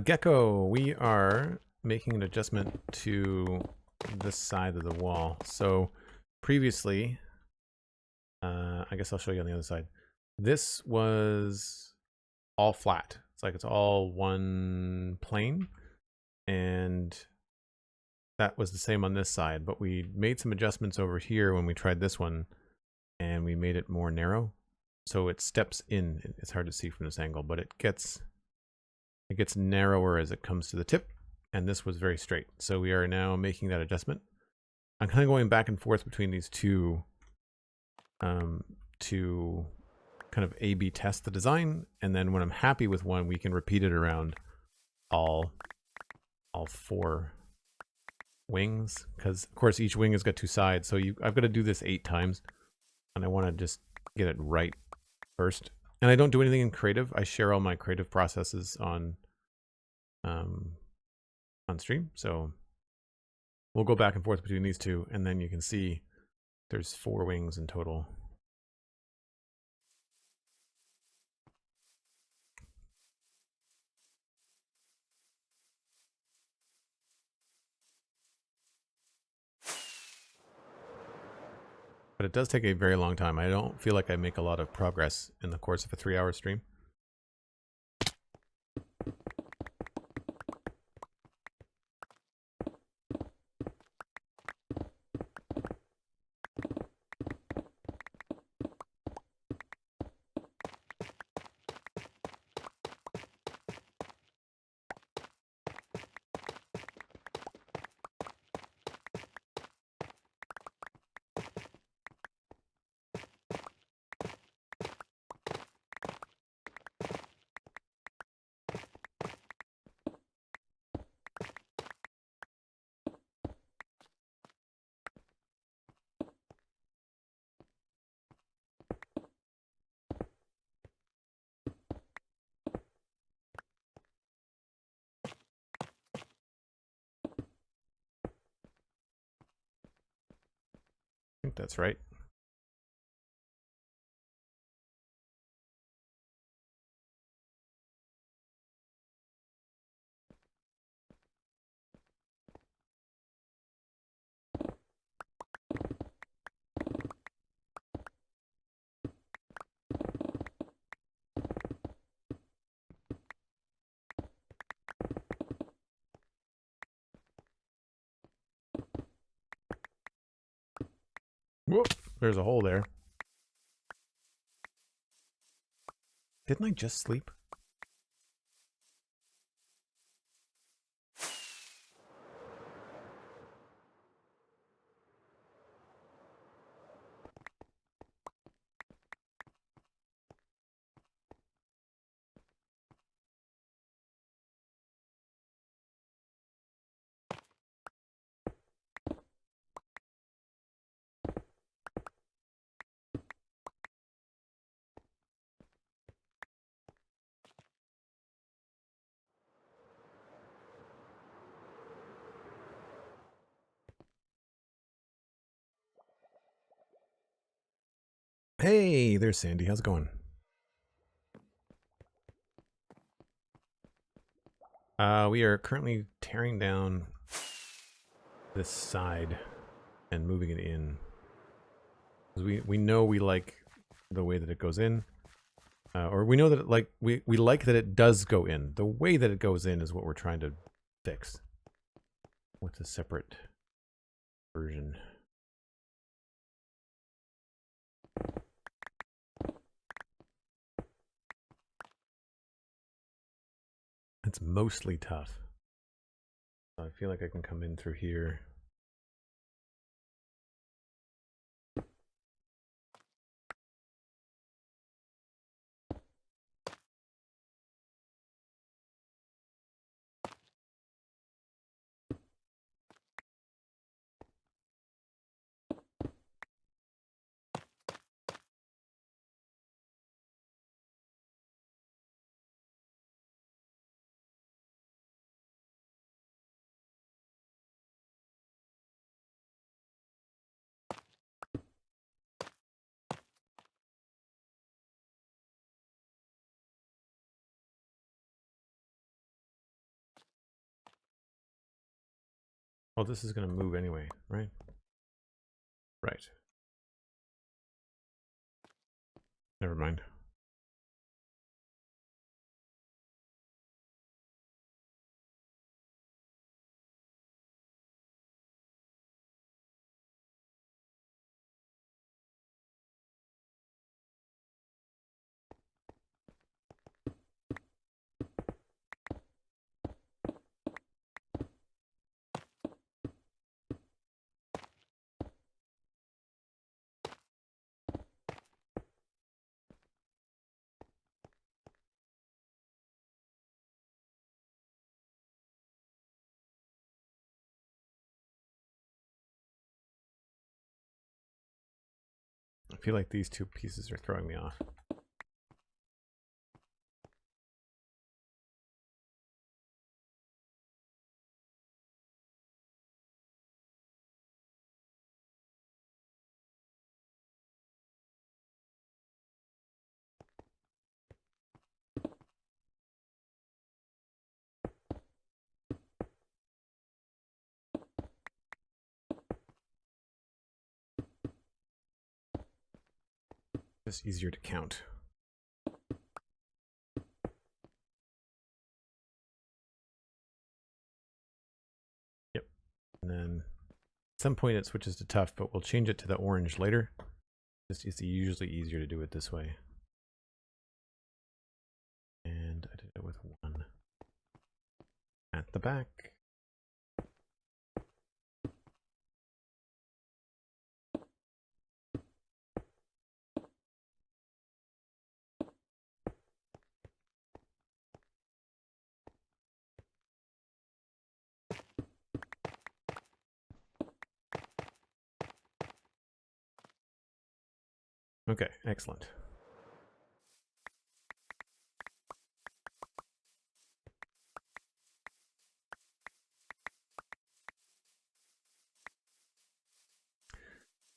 Gecko, we are making an adjustment to this side of the wall. So previously, I guess I'll show you on the other side. This was all flat. It's like it's all one plane, and that was the same on this side, but we made some adjustments over here when we tried this one, and we made it more narrow. So it steps in. It's hard to see from this angle, but it gets narrower as it comes to the tip, and this was very straight. So we are now making that adjustment. I'm kind of going back and forth between these two to kind of A/B test the design, and then when I'm happy with one, we can repeat it around all 4 wings, because of course each wing has got 2 sides, so I've got to do this 8 times, and I want to just get it right first. And I don't do anything in creative. I share all my creative processes on stream. So we'll go back and forth between these two, and then you can see there's 4 wings in total. But it does take a very long time. I don't feel like I make a lot of progress in the course of a 3-hour stream. think that's right. Whoop, there's a hole there. Didn't I just sleep? Hey, there's Sandy. How's it going? We are currently tearing down this side and moving it in. We know we like the way that it goes in, or we know that we like that it does go in. The way that it goes in is what we're trying to fix. What's a separate version? It's mostly tough. So I feel like I can come in through here. Oh, this is going to move anyway, right? Right. Never mind. I feel like these two pieces are throwing me off. Just easier to count. Yep. And then at some point it switches to tough, but we'll change it to the orange later. It's usually easier to do it this way. And I did it with one at the back. Okay, excellent.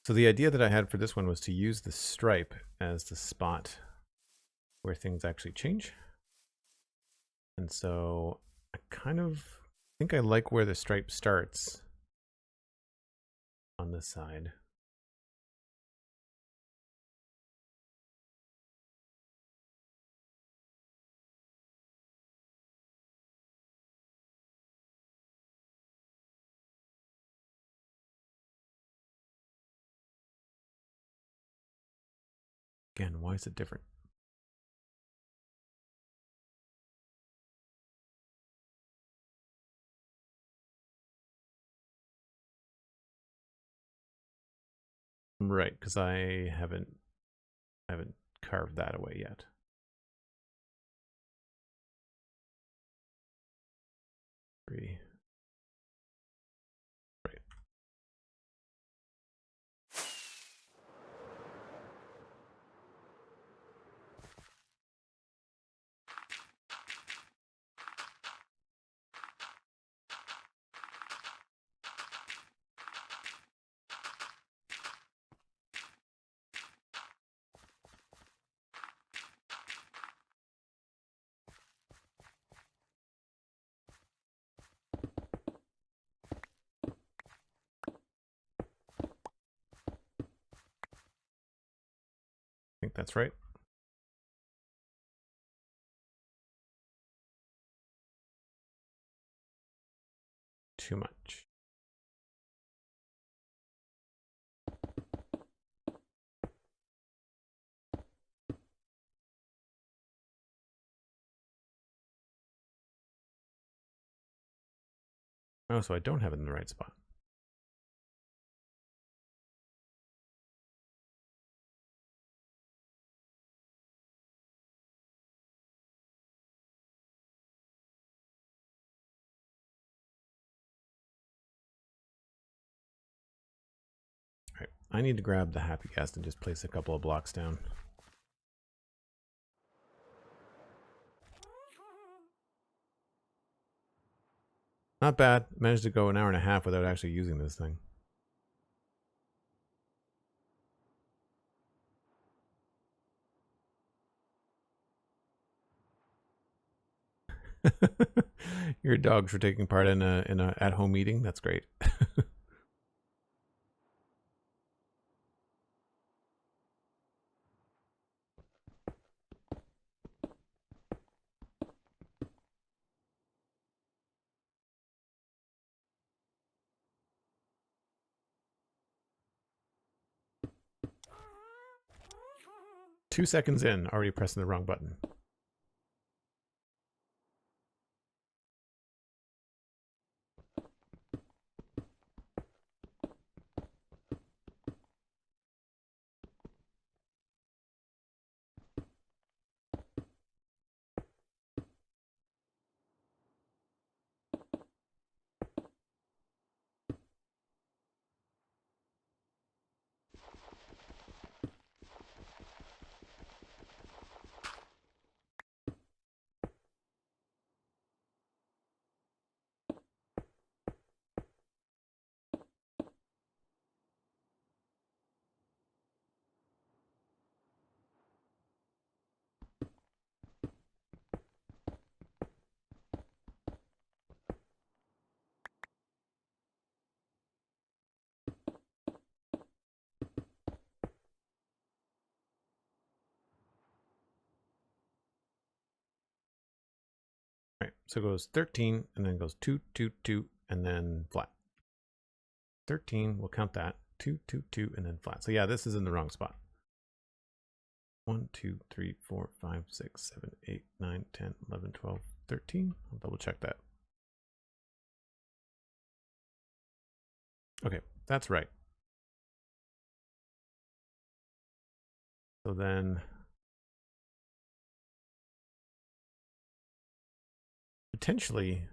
So the idea that I had for this one was to use the stripe as the spot where things actually change. And so I kind of think I like where the stripe starts on this side. Again, why is it different? Right, because I haven't carved that away yet. Right. I think that's right. Too much. Oh, so I don't have it in the right spot. All right, I need to grab the happy guest and just place a couple of blocks down. Not bad. Managed to go an hour and a half without actually using this thing. Your dogs for taking part in a at-home meeting. That's great. 2 seconds in, already pressing the wrong button. All right, so it goes 13 and then goes 2, 2, 2, and then flat. 13, we'll count that. 2, 2, 2, and then flat. So yeah, this is in the wrong spot. 1, 2, 3, 4, 5, 6, 7, 8, 9, 10, 11, 12, 13. I'll double check that. Okay, that's right. So then potentially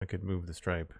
I could move the stripe.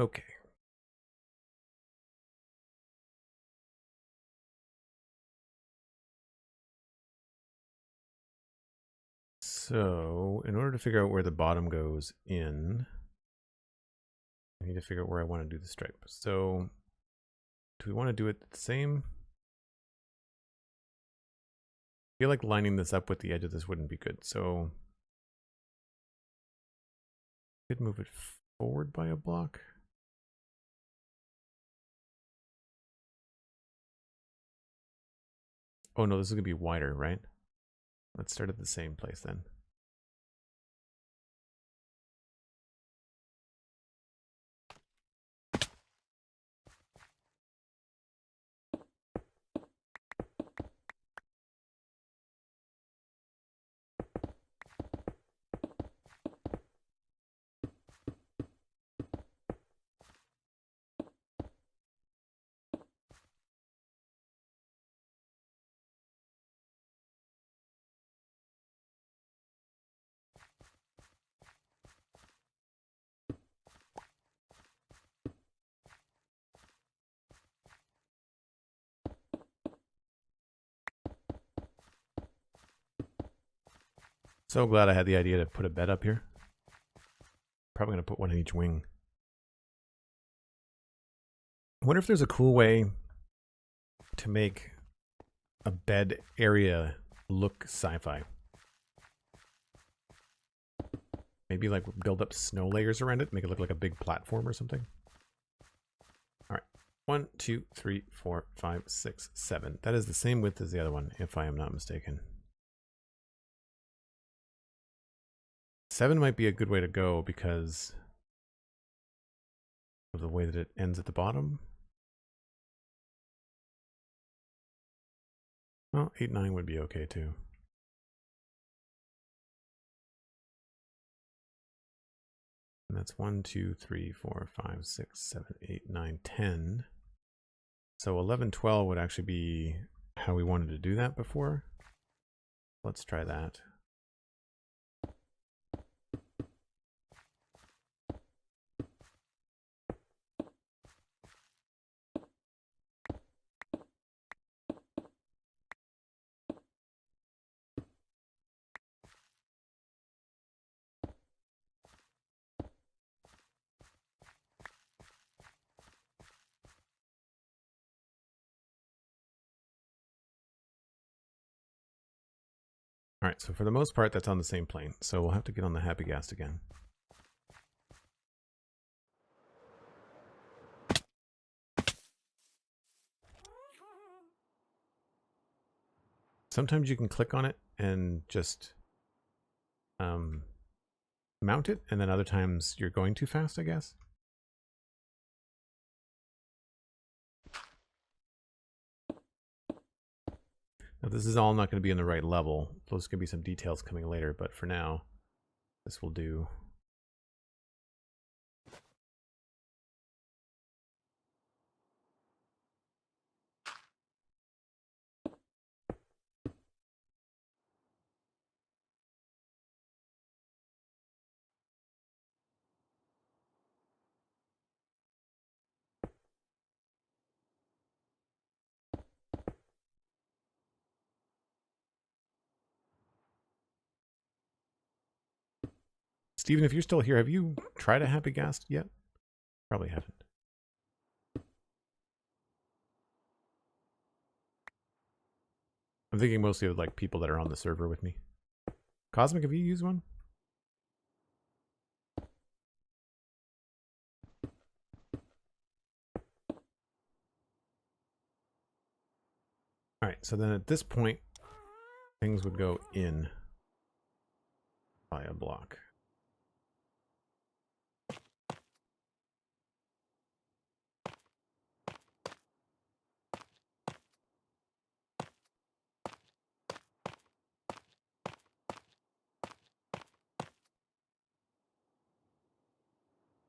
Okay. So in order to figure out where the bottom goes in, I need to figure out where I want to do the stripe. So do we want to do it the same? I feel like lining this up with the edge of this wouldn't be good. So I could move it forward by a block. Oh no, this is going to be wider, right? Let's start at the same place then. So glad I had the idea to put a bed up here. Probably going to put one in each wing. I wonder if there's a cool way to make a bed area look sci-fi. Maybe like build up snow layers around it, make it look like a big platform or something. All right, 1, 2, 3, 4, 5, 6, 7. That is the same width as the other one, if I am not mistaken. 7 might be a good way to go because of the way that it ends at the bottom. Well, 8, 9 would be okay too. And that's 1, 2, 3, 4, 5, 6, 7, 8, 9, 10. So 11, 12 would actually be how we wanted to do that before. Let's try that. All right, so for the most part, that's on the same plane. So we'll have to get on the happy gas again. Sometimes you can click on it and just mount it, and then other times you're going too fast, I guess. Now this is all not going to be in the right level. There's going to be some details coming later, but for now, this will do. Steven, if you're still here, have you tried a happy gas yet? Probably haven't. I'm thinking mostly of like people that are on the server with me. Cosmic, have you used one? All right, so then at this point, things would go in by a block.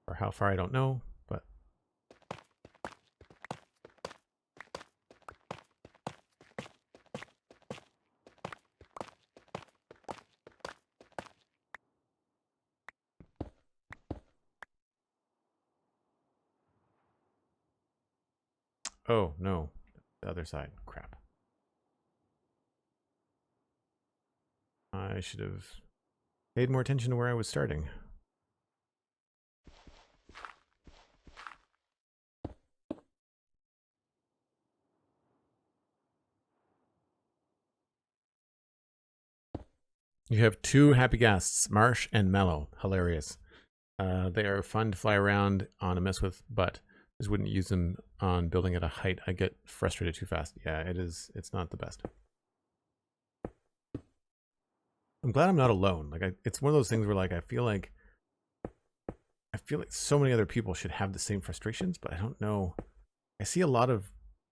Or how far, I don't know, but Oh, no. The other side. Crap. I should have paid more attention to where I was starting. You have two happy guests, Marsh and Mellow. Hilarious. They are fun to fly around on and mess with, but just wouldn't use them on building at a height. I get frustrated too fast. Yeah, it is. It's not the best. I'm glad I'm not alone. Like, it's one of those things where, like, I feel like so many other people should have the same frustrations, but I don't know. I see a lot of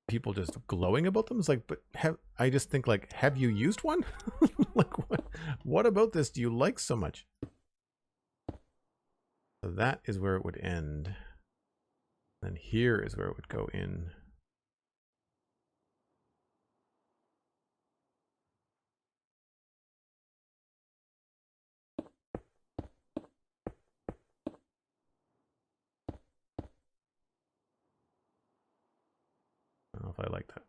people just glowing about them. It's like, but I just think, like, have you used one? Like, what about this do you like so much? So that is where it would end. And here is where it would go in. I don't know if I like that.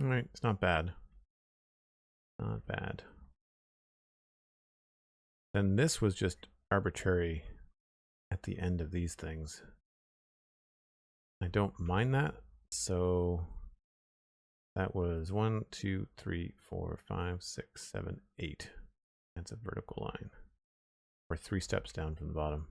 All right, it's not bad. Not bad. Then this was just arbitrary at the end of these things. I don't mind that. So that was 1, 2, 3, 4, 5, 6, 7, 8. That's a vertical line. We're 3 steps down from the bottom.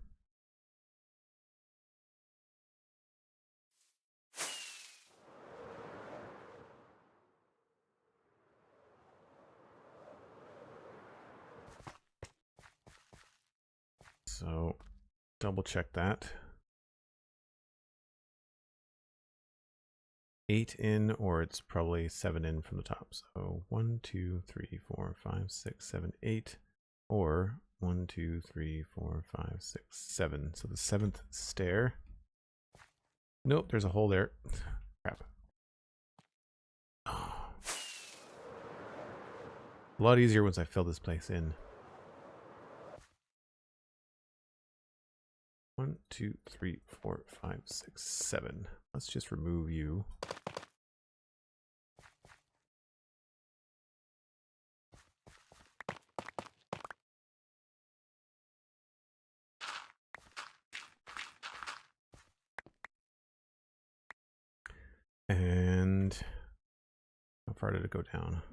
So double check that. 8 in, or it's probably 7 in from the top. So 1, 2, 3, 4, 5, 6, 7, 8, or 1, 2, 3, 4, 5, 6, 7. So the 7th stair. Nope, there's a hole there. Crap. Oh. A lot easier once I fill this place in. 1, 2, 3, 4, 5, 6, 7. Let's just remove you. And how far did it go down?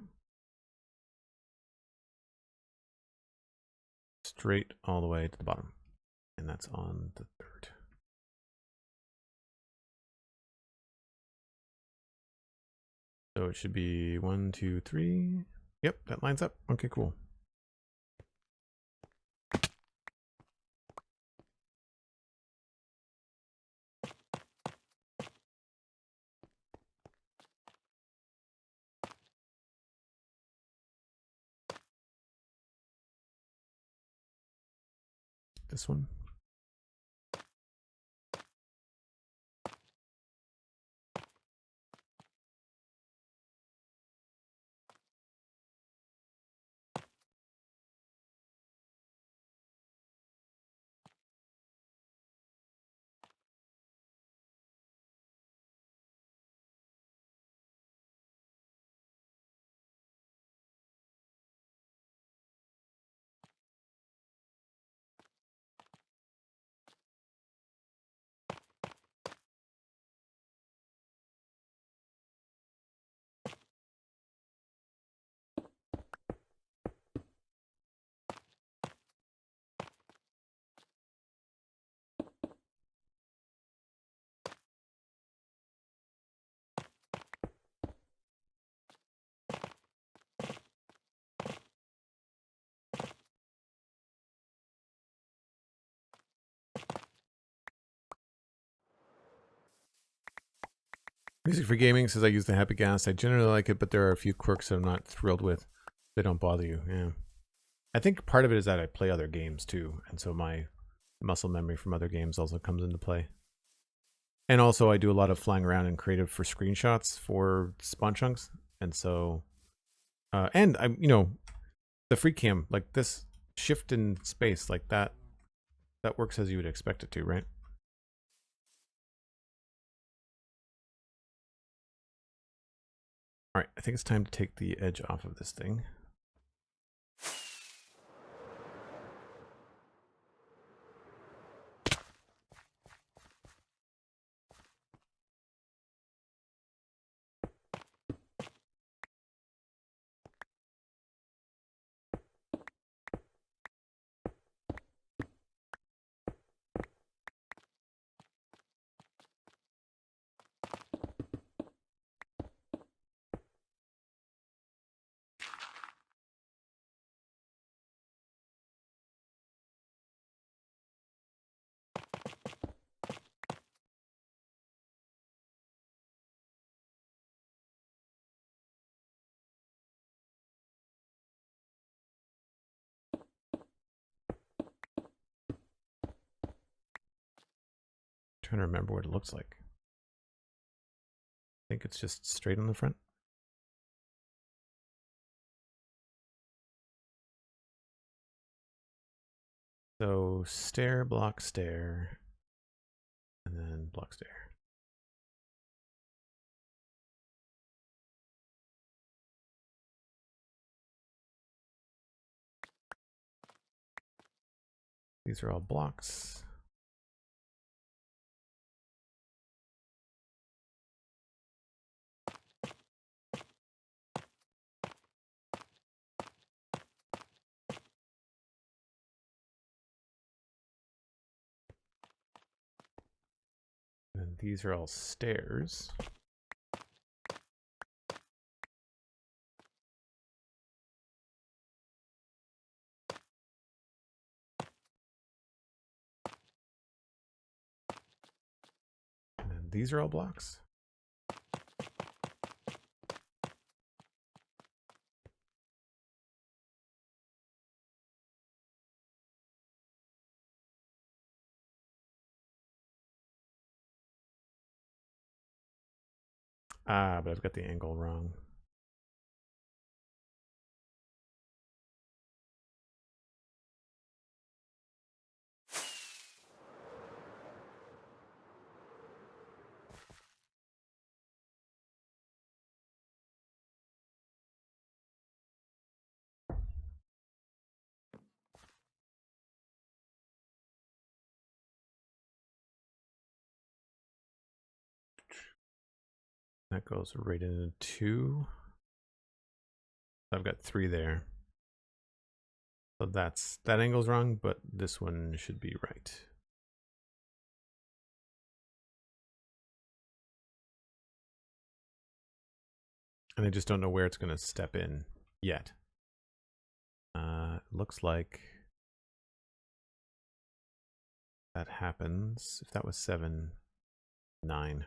Straight all the way to the bottom. And that's on the 3rd. So it should be 1, 2, 3. Yep, that lines up. Okay, cool. This one. Music for gaming says I use the happy gas. I generally like it, but there are a few quirks I'm not thrilled with. They don't bother you. Yeah. I think part of it is that I play other games too, and so my muscle memory from other games also comes into play. And also I do a lot of flying around in creative for screenshots for spawn chunks, and so and I'm, you know, the free cam, like this shift in space, like that works as you would expect it to, right? All right, I think it's time to take the edge off of this thing. Trying to remember what it looks like. I think it's just straight on the front. So stair, block, stair, and then block, stair. These are all blocks. And these are all stairs. And then these are all blocks. Ah, but I've got the angle wrong. That goes right into 2. I've got 3 there. So that angle's wrong, but this one should be right. And I just don't know where it's going to step in yet. Looks like that happens if that was 7, 9.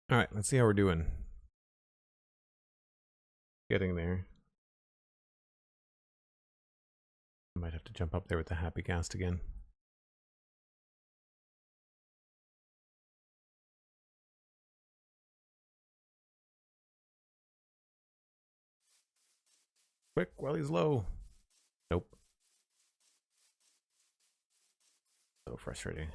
All right, let's see how we're doing. Getting there. I might have to jump up there with the happy cast again. Quick, while he's low. Nope. So frustrating.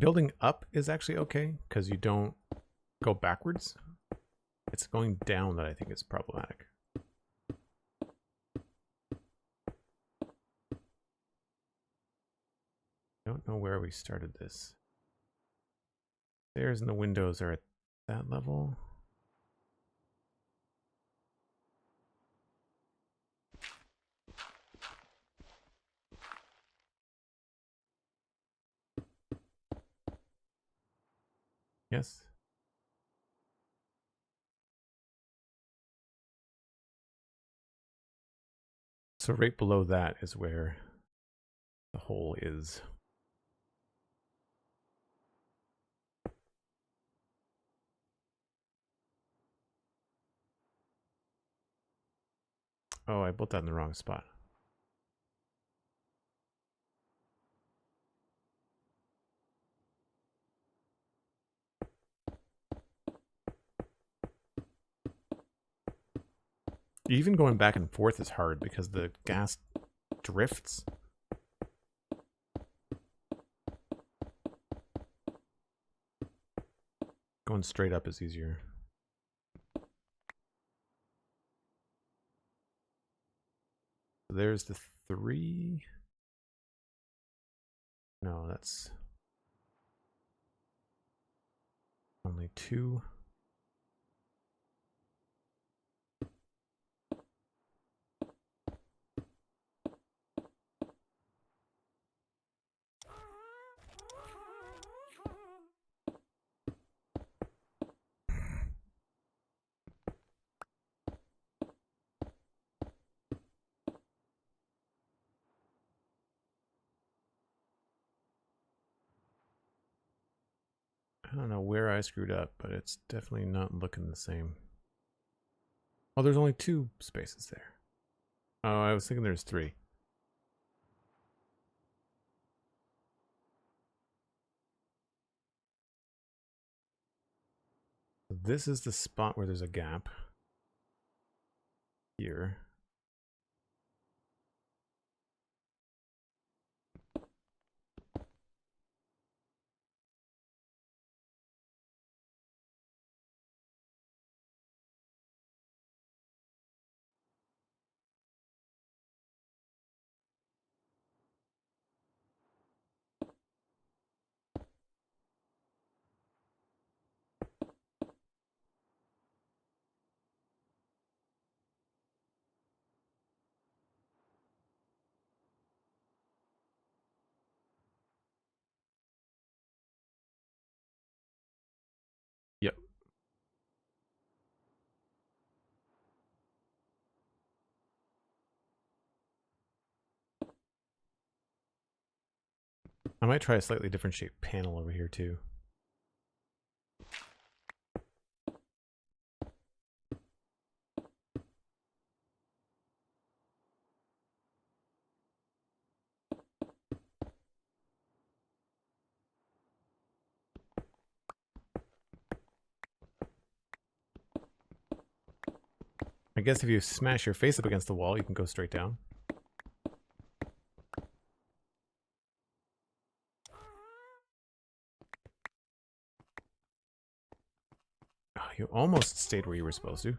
Building up is actually okay because you don't go backwards. It's going down that I think is problematic. I don't know where we started this. Stairs and the windows are at that level. Yes. So right below that is where the hole is. Oh, I built that in the wrong spot. Even going back and forth is hard because the gas drifts. Going straight up is easier. There's the 3. No, that's only 2. I don't know where I screwed up, but it's definitely not looking the same. Oh, there's only 2 spaces there. Oh, I was thinking there's 3. This is the spot where there's a gap. Here. Yep. I might try a slightly different shaped panel over here too. I guess if you smash your face up against the wall, you can go straight down. Oh, you almost stayed where you were supposed to.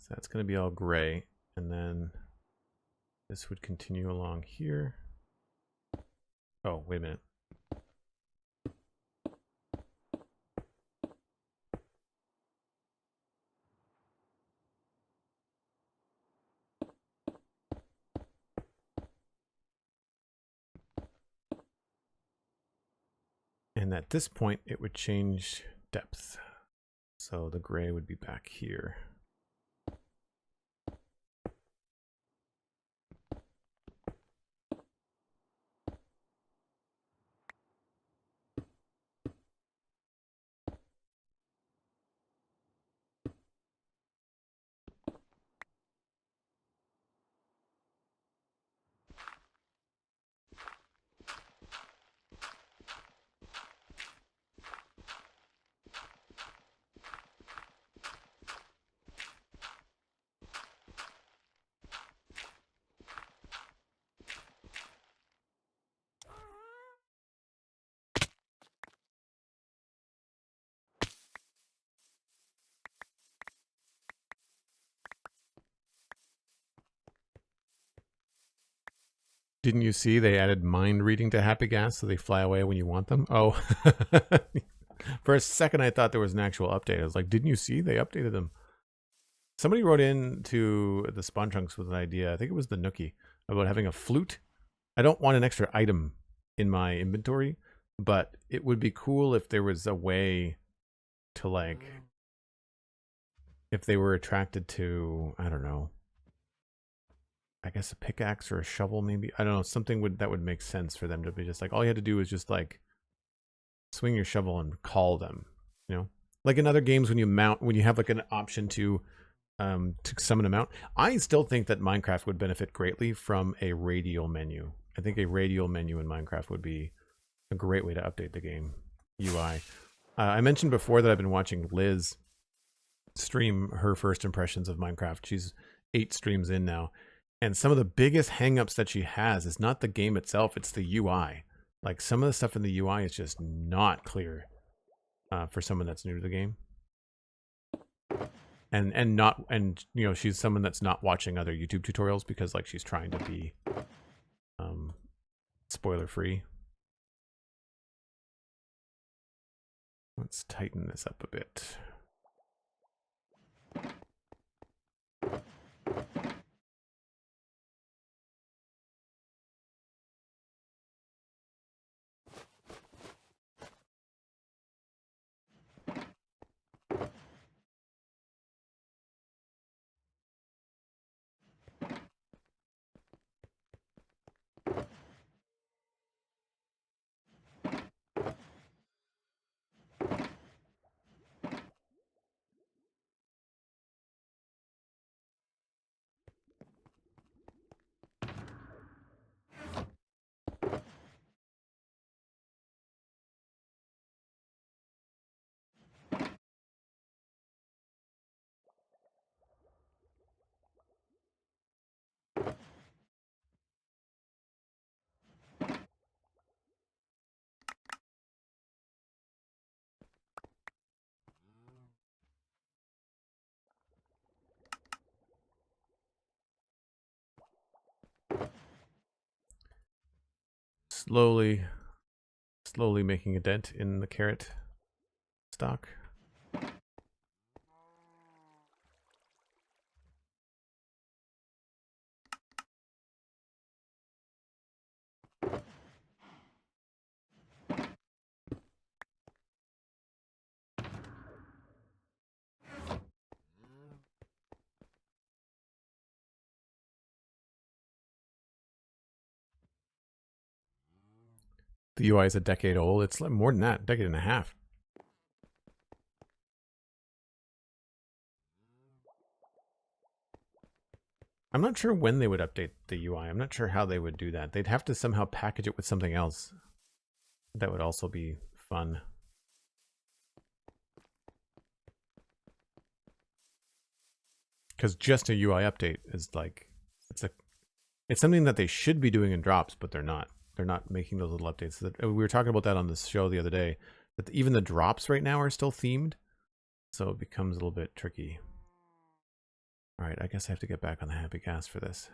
So that's going to be all gray. And then this would continue along here. Oh, wait a minute. And at this point, it would change depth. So the gray would be back here. Didn't you see they added mind reading to Happy Gas so they fly away when you want them? Oh, for a second I thought there was an actual update. I was like, didn't you see they updated them? Somebody wrote in to the Spawn Trunks with an idea. I think it was the Nookie about having a flute. I don't want an extra item in my inventory, but it would be cool if there was a way to, like, if they were attracted to, I don't know, I guess a pickaxe or a shovel, maybe. I don't know, something that would make sense for them to be just like, all you had to do is just like swing your shovel and call them, you know, like in other games when you have like an option to summon a mount. I still think that Minecraft would benefit greatly from a radial menu. I think a radial menu in Minecraft would be a great way to update the game UI. I mentioned before that I've been watching Liz stream her first impressions of Minecraft. She's 8 streams in now. And some of the biggest hangups that she has is not the game itself, it's the UI. Like, some of the stuff in the UI is just not clear for someone that's new to the game. And you know, she's someone that's not watching other YouTube tutorials because, like, she's trying to be spoiler free. Let's tighten this up a bit. Slowly making a dent in the carrot stock. The UI is a decade old. It's more than that, a decade and a half. I'm not sure when they would update the UI. I'm not sure how they would do that. They'd have to somehow package it with something else. That would also be fun. Because just a UI update is like, it's something that they should be doing in drops, but they're not. They're not making those little updates. We were talking about that on the show the other day, that even the drops right now are still themed. So it becomes a little bit tricky. All right, I guess I have to get back on the happy gas for this.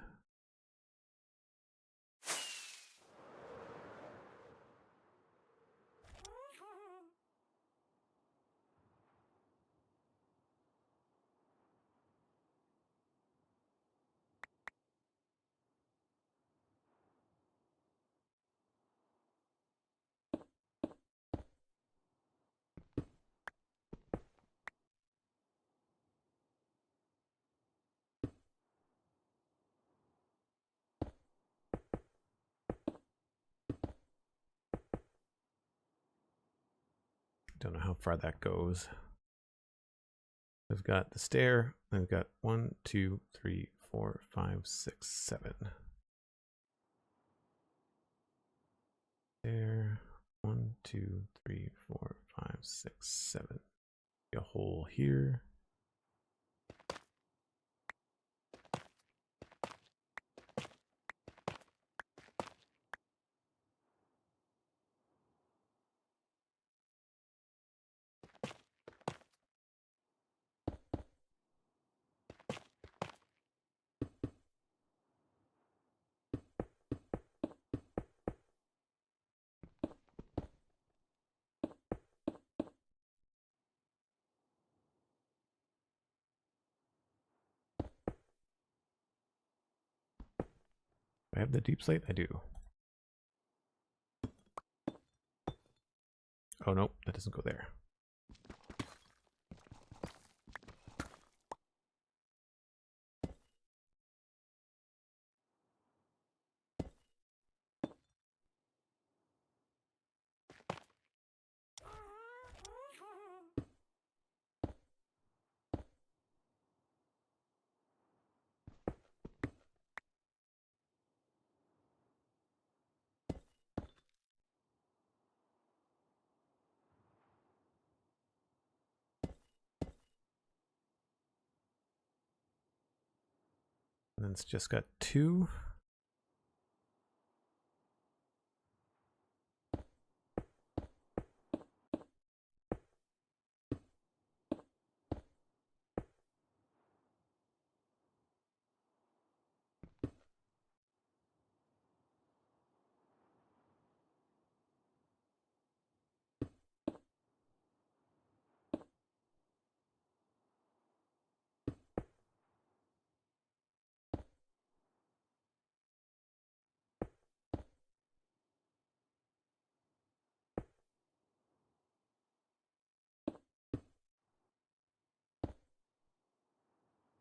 Don't know how far that goes. We've got the stair, and we've got 1, 2, 3, 4, 5, 6, 7. There, 1, 2, 3, 4, 5, 6, 7. A hole here. I have the deep slate? I do. Oh, no, that doesn't go there. And then it's just got 2.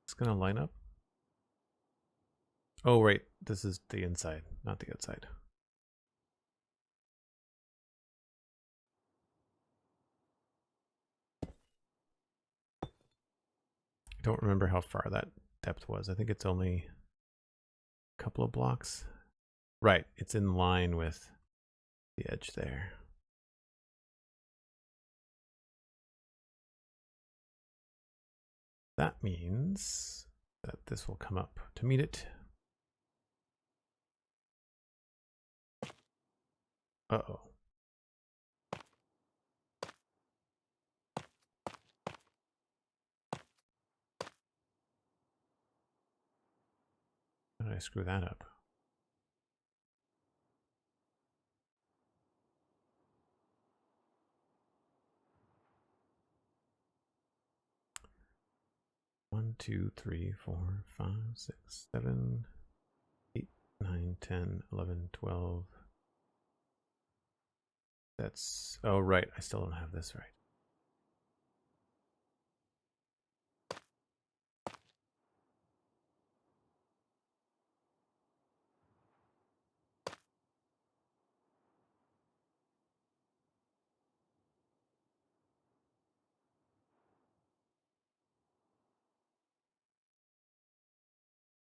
It's going to line up. Oh, right. This is the inside, not the outside. I don't remember how far that depth was. I think it's only a couple of blocks. Right. It's in line with the edge there. That means that this will come up to meet it. Uh-oh. How did I screw that up? One, 2, 3, 4, 5, 6, 7, 8, 9, 10, 11, 12. That's, oh, right. I still don't have this right.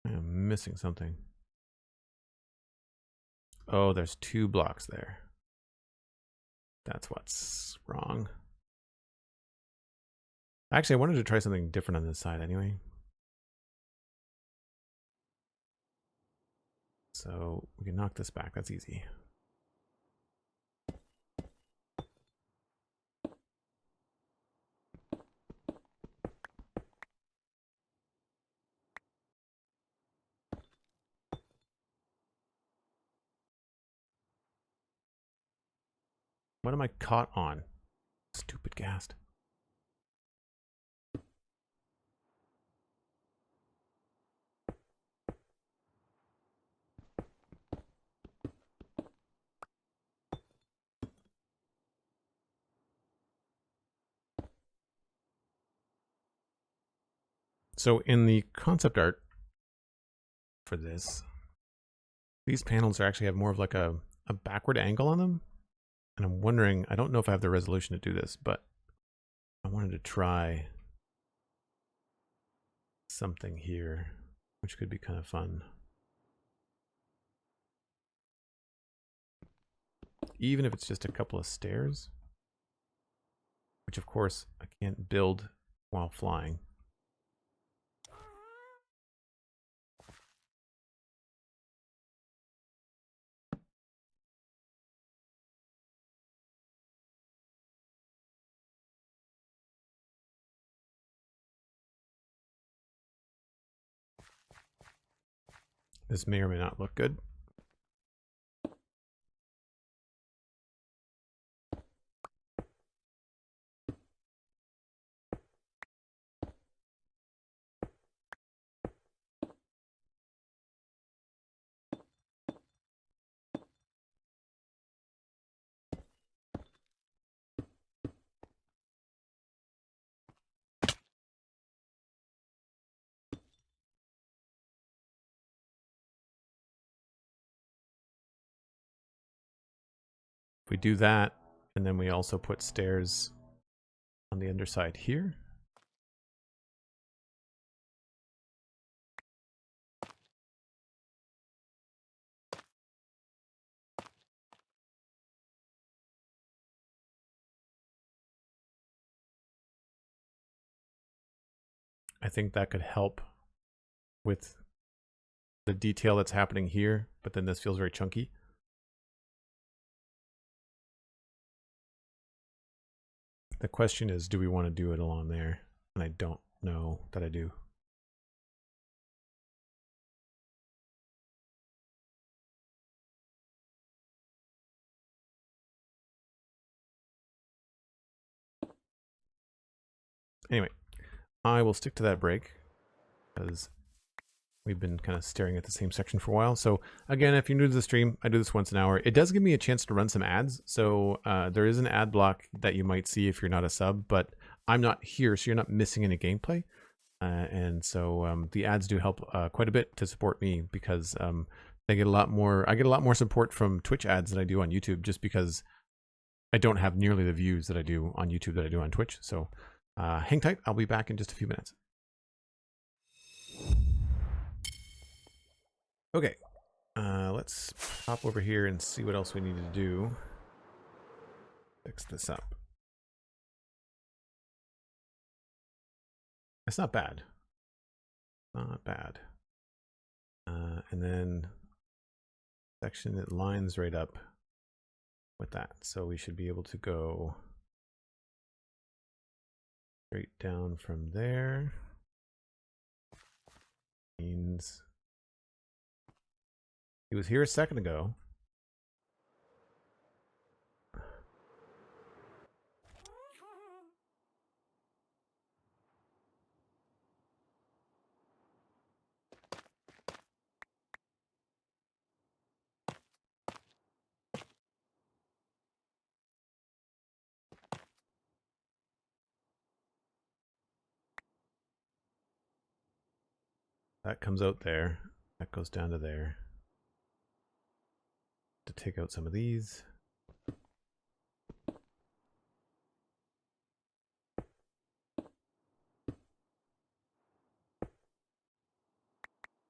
I am missing something. Oh, there's 2 blocks there. That's what's wrong. Actually, I wanted to try something different on this side anyway. So we can knock this back. That's easy. What am I caught on? Stupid ghast. So in the concept art for this, these panels are actually have more of like a backward angle on them. And I'm wondering, I don't know if I have the resolution to do this, but I wanted to try something here, which could be kind of fun. Even if it's just a couple of stairs, which of course I can't build while flying. This may or may not look good. If we do that, and then we also put stairs on the underside here. I think that could help with the detail that's happening here, but then this feels very chunky. The question is, do we want to do it along there? And I don't know that I do. Anyway, I will stick to that break because we've been kind of staring at the same section for a while. So again, if you're new to the stream, I do this once an hour. It does give me a chance to run some ads. So there is an ad block that you might see if you're not a sub, but I'm not here, so you're not missing any gameplay. And so the ads do help quite a bit to support me because they get a lot more. I get a lot more support from Twitch ads than I do on YouTube, just because I don't have nearly the views that I do on YouTube that I do on Twitch. So hang tight. I'll be back in just a few minutes. Okay, let's hop over here and see what else we need to do. Fix this up. It's not bad. Not bad. And then section that lines right up with that. So we should be able to go straight down from there. Means he was here a second ago. That comes out there. That goes down to there. To take out some of these.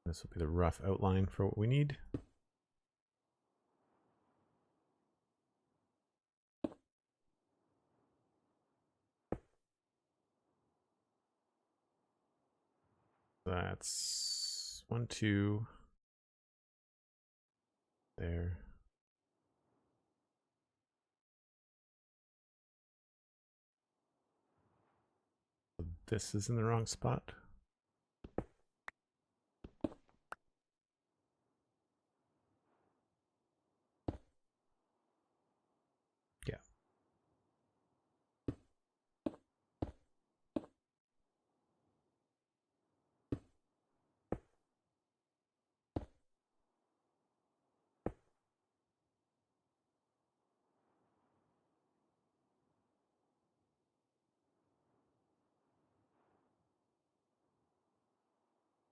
This will be the rough outline for what we need. That's 1, 2. There. This is in the wrong spot. Yeah,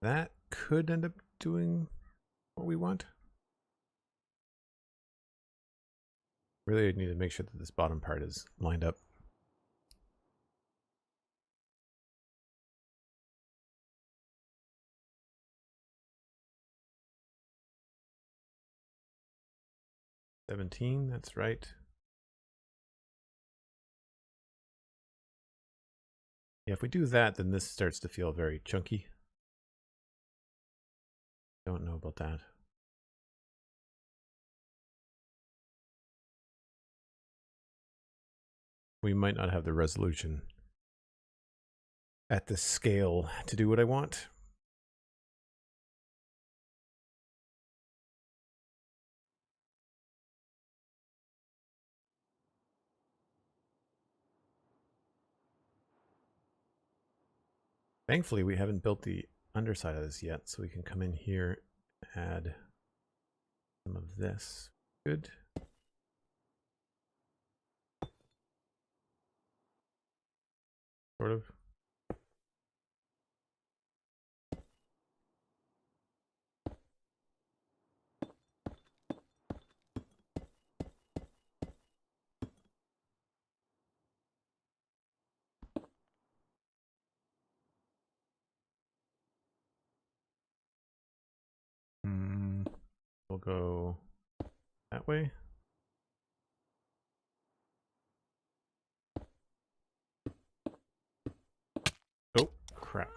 That could end up doing what we want. Really need to make sure that this bottom part is lined up. $17, that's right. Yeah, if we do that, then this starts to feel very chunky. Don't know about that. We might not have the resolution at this scale to do what I want. Thankfully, we haven't built the underside of this yet, so we can come in here, add some of this. Good. Sort of. We'll go that way. Oh, crap.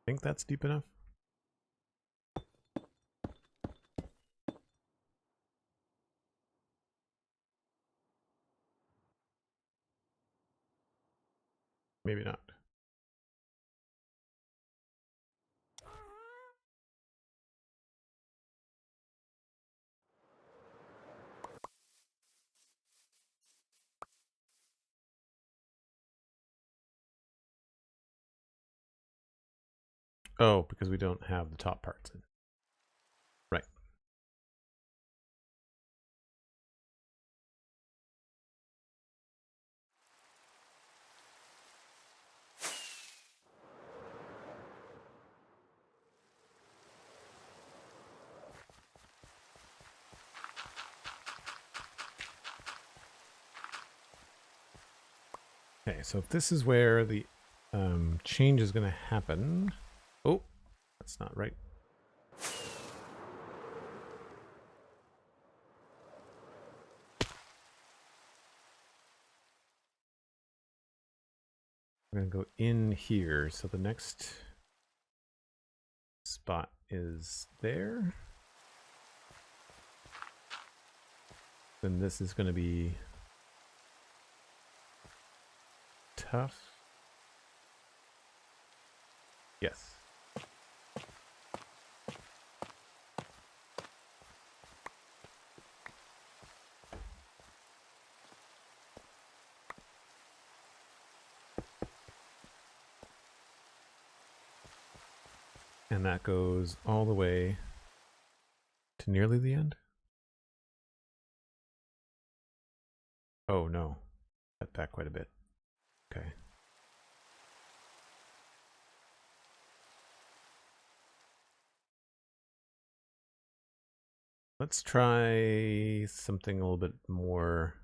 Think that's deep enough? Maybe not. Oh, because we don't have the top parts in. Right. Okay, so if this is where the change is going to happen. Oh, that's not right. I'm going to go in here. So the next spot is there. Then this is going to be tough. Yes. And that goes all the way to nearly the end. Oh no, cut back quite a bit. Okay. Let's try something a little bit more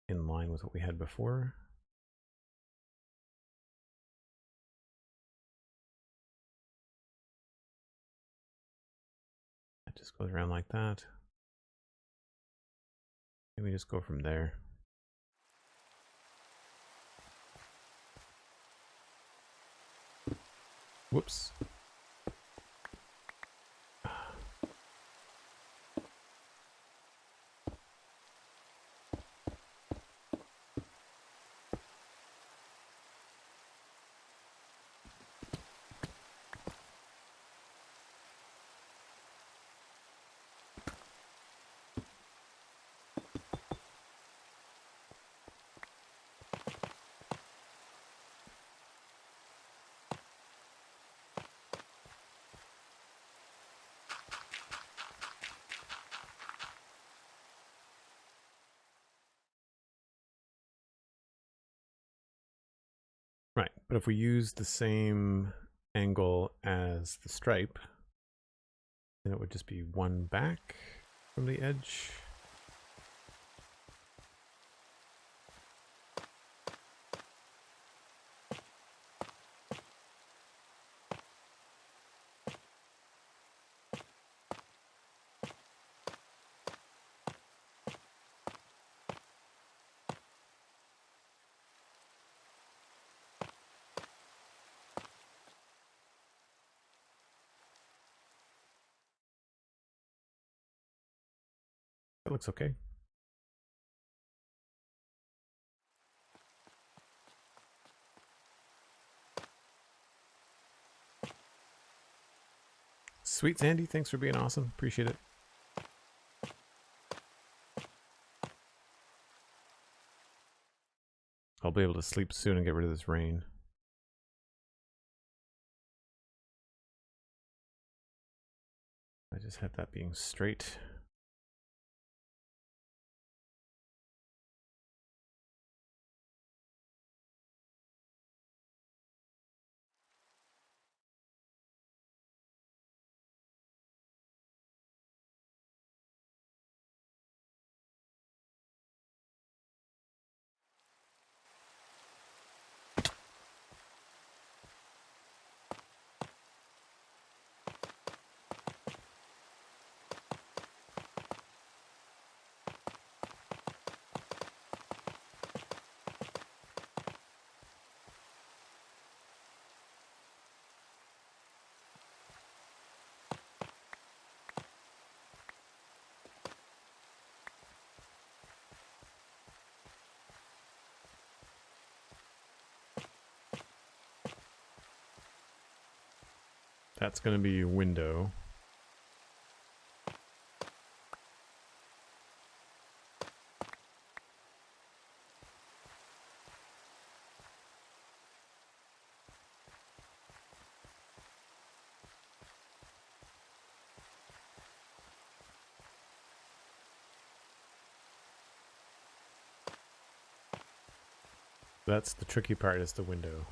in line with what we had before. It just goes around like that. And we just go from there. Whoops. Right, but if we use the same angle as the stripe, then it would just be one back from the edge. That looks okay. SweetSandi, thanks for being awesome. Appreciate it. I'll be able to sleep soon and get rid of this rain. I just have that being straight. That's going to be your window. That's the tricky part, is the window.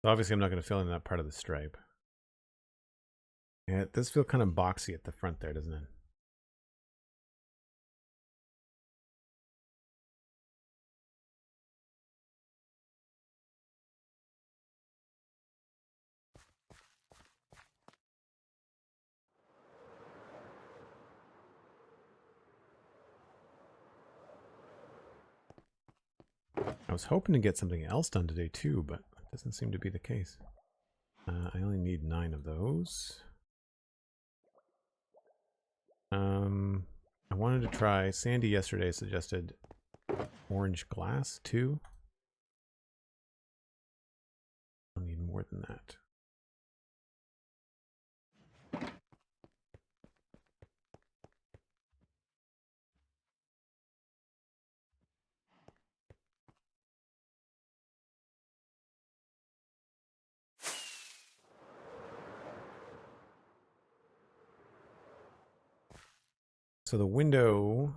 Obviously, I'm not going to fill in that part of the stripe. Yeah, it does feel kind of boxy at the front there, doesn't it? I was hoping to get something else done today too, but it doesn't seem to be the case. I only need 9 of those. I wanted to try, Sandy yesterday suggested orange glass too. I'll need more than that. So the window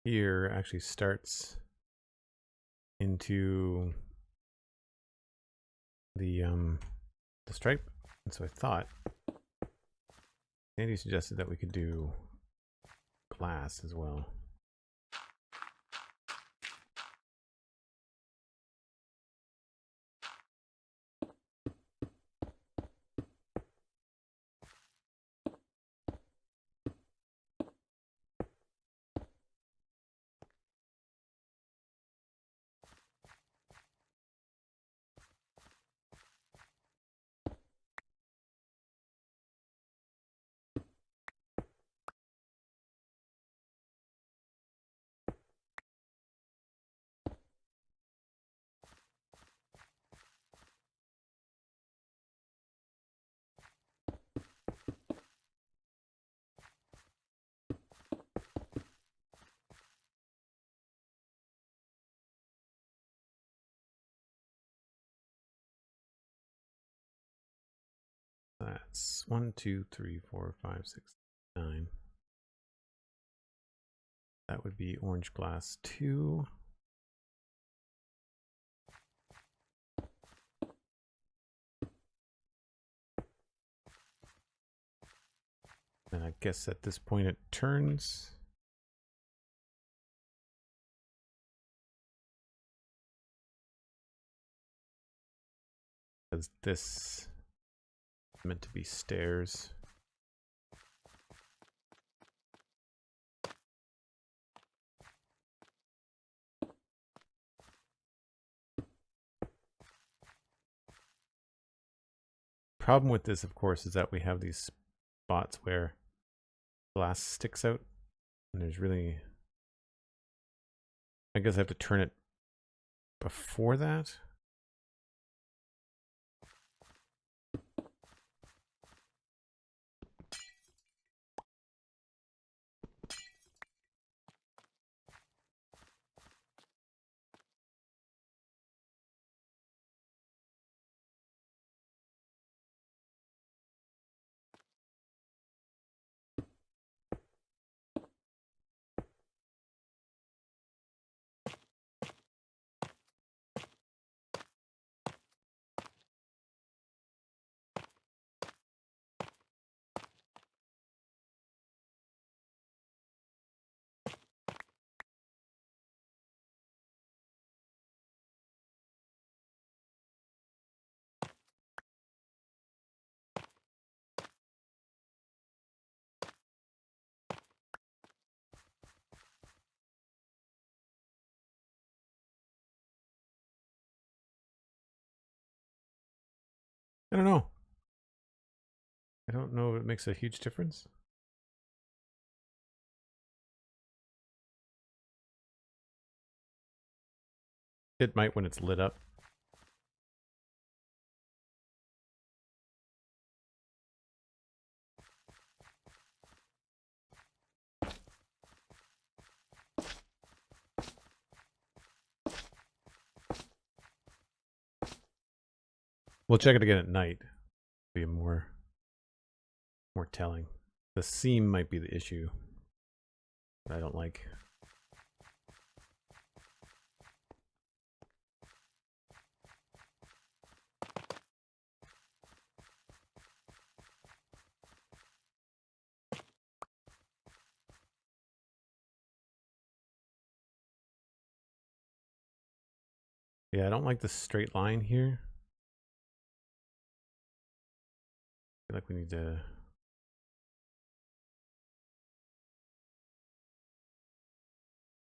here actually starts into the stripe, and so I thought Sandy suggested that we could do glass as well. That's 1, 2, 3, 4, 5, 6, 9. That would be orange glass 2. And I guess at this point it turns. Because this is meant to be stairs. Problem with this, of course, is that we have these spots where glass sticks out, and there's really, I guess I have to turn it before that. I don't know. I don't know if it makes a huge difference. It might when it's lit up. We'll check it again at night. Be more telling. The seam might be the issue that I don't like. Yeah, I don't like the straight line here. I feel like we need to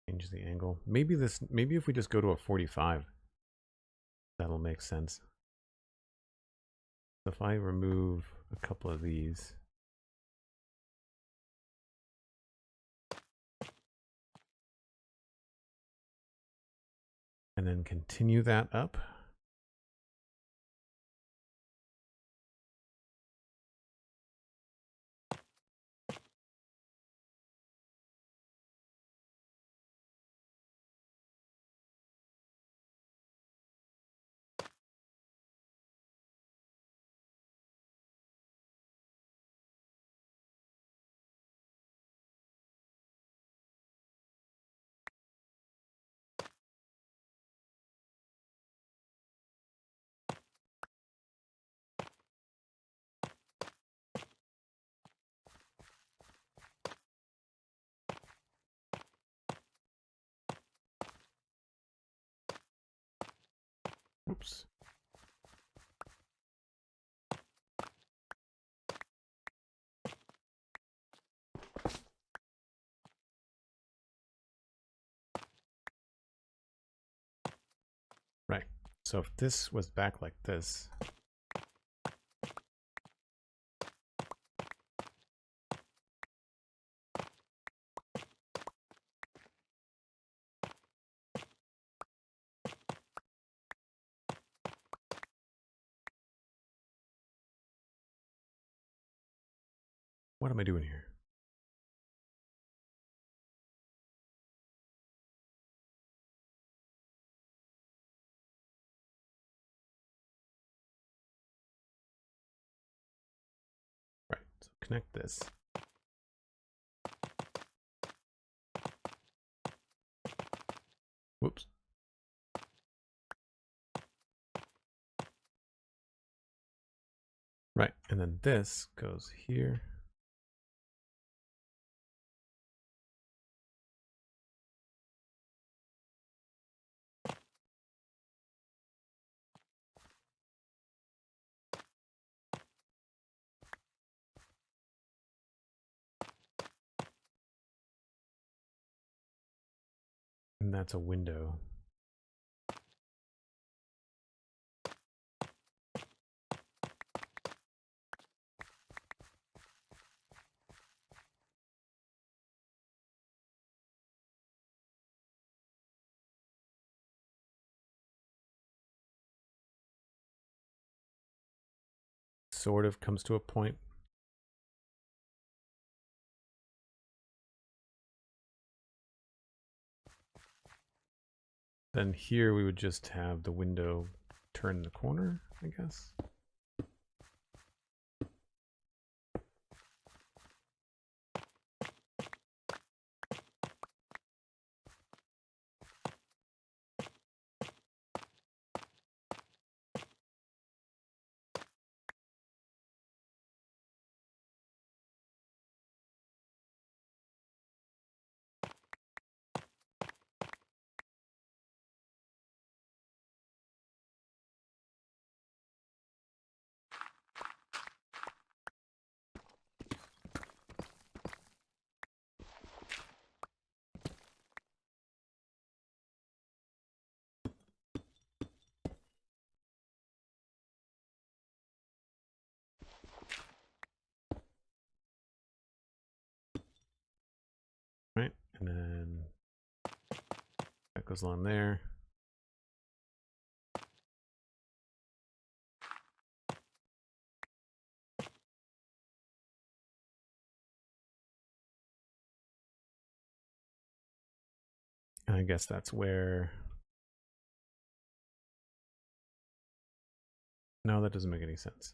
change the angle. Maybe if we just go to a 45, that'll make sense. So if I remove a couple of these. And then continue that up. Oops. Right. So if this was back like this, what am I doing here? connect this. Whoops. Right, and then this goes here. And that's a window. Sort of comes to a point. Then here we would just have the window turn the corner, I guess. Right, and then that goes along there. And I guess that's where... No, that doesn't make any sense.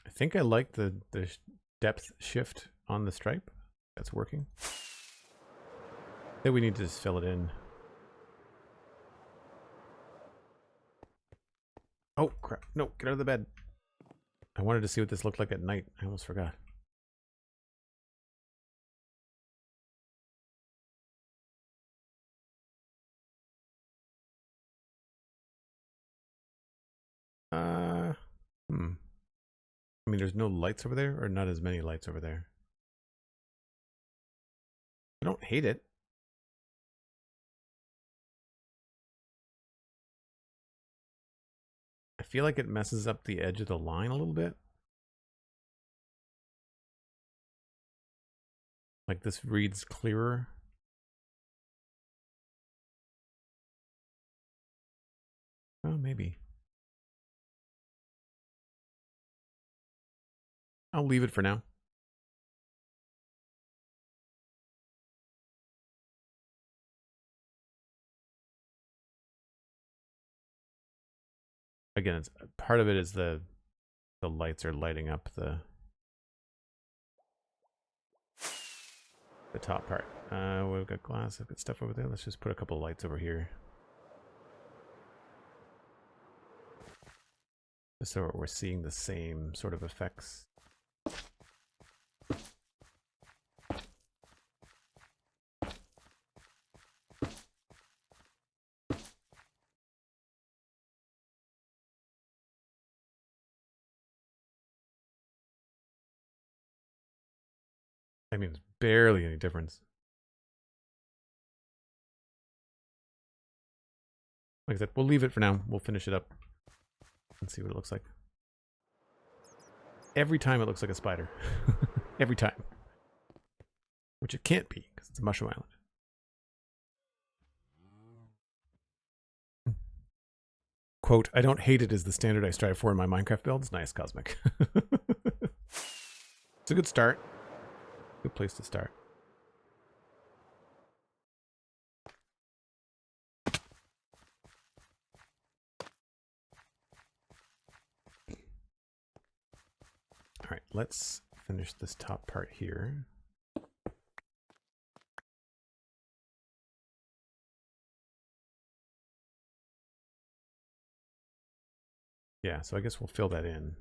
I think I like the depth shift on the stripe. That's working. I think we need to just fill it in. Oh, crap. No, get out of the bed. I wanted to see what this looked like at night. I almost forgot. I mean, there's no lights over there, or not as many lights over there. I don't hate it. I feel like it messes up the edge of the line a little bit. Like this reads clearer. Oh, maybe. I'll leave it for now. Again, it's part of it is the lights are lighting up the top part. We've got glass, I've got stuff over there. Let's just put a couple of lights over here. Just so we're seeing the same sort of effects. I mean, it's barely any difference. Like I said, we'll leave it for now. We'll finish it up and see what it looks like. Every time it looks like a spider. Every time. which it can't be because it's a mushroom island. Quote, I don't hate it is the standard I strive for in my Minecraft builds. Nice, Cosmic. It's a good start. Good place to start. All right, let's finish this top part here. Yeah, so I guess we'll fill that in.